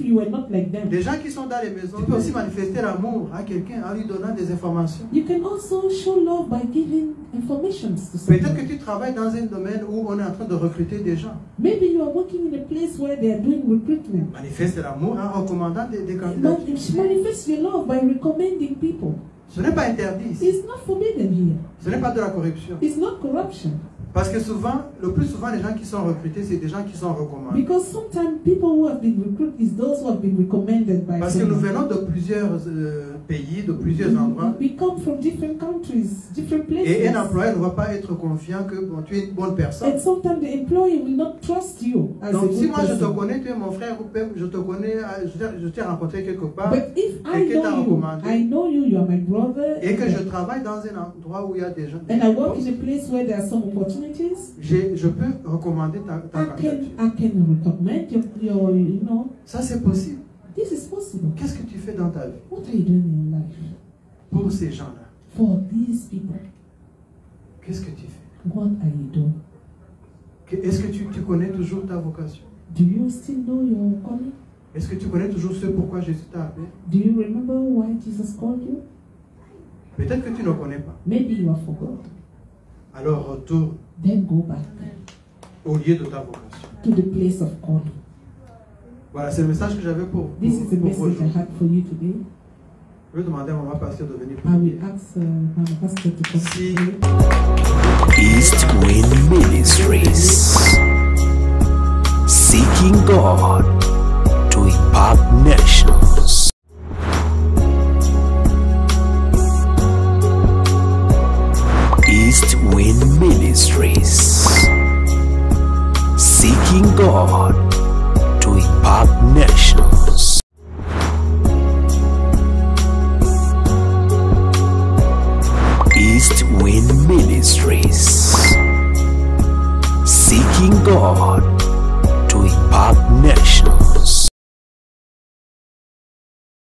you were not like them. Des gens qui sont dans les maisons, tu peux aussi manifester l'amour à quelqu'un en lui donnant des informations. You can also show love by giving information to Peut-être someone. que tu travailles dans un domaine où on est en train de recruter des gens. Maybe you are working in a place where they are doing recruitment. Manifeste l'amour en recommandant des candidats. Manifest your love by recommending people. Ce n'est pas interdit ici. It's not forbidden here. Ce n'est pas de la corruption. It's not corruption. Parce que souvent, le plus souvent, les gens qui sont recrutés, c'est des gens qui sont recommandés. Because sometimes people who have been recruited is those who have been recommended by Parce que nous someone. venons de plusieurs pays, de plusieurs endroits. We come from different countries, different Et un places. employeur ne va pas être confiant que bon, tu es une bonne personne. And sometimes the employer will not trust you as a Donc si good moi je te person. connais, tu es mon frère ou même je te connais, je t'ai rencontré quelque part But if I et que t'as know you, recommandé I know you, you are my brother, et que je travaille dans un endroit où il y a des gens, and I work in a place where there are some opportunities, je peux recommander ta candidature. I can recommend your, you know, Ça c'est possible. this is possible. Qu'est-ce que tu fais dans ta vie What are you doing in your life pour ces gens-là? for these people? Qu'est-ce que tu fais? What are you doing? Est-ce que tu connais toujours ta vocation? Do you still know your calling? Est-ce que tu connais toujours ce pourquoi Jésus t'a appelé? Do you remember why Jesus called you? Peut-être que tu ne connais pas. Maybe you have forgotten. Alors retourne Then go back au lieu de ta vocation. to the place of calling. Voilà, c'est le message que j'avais pour This is the vous message I aujourd'hui. had for you today. Je vais demander à mon pasteur de venir I will prier. ask my pastor to come. Si East Wind Ministries, seeking God to impact nations. East Wind Ministries, seeking God to impact nations. East Wind Ministries, seeking God to impact nations.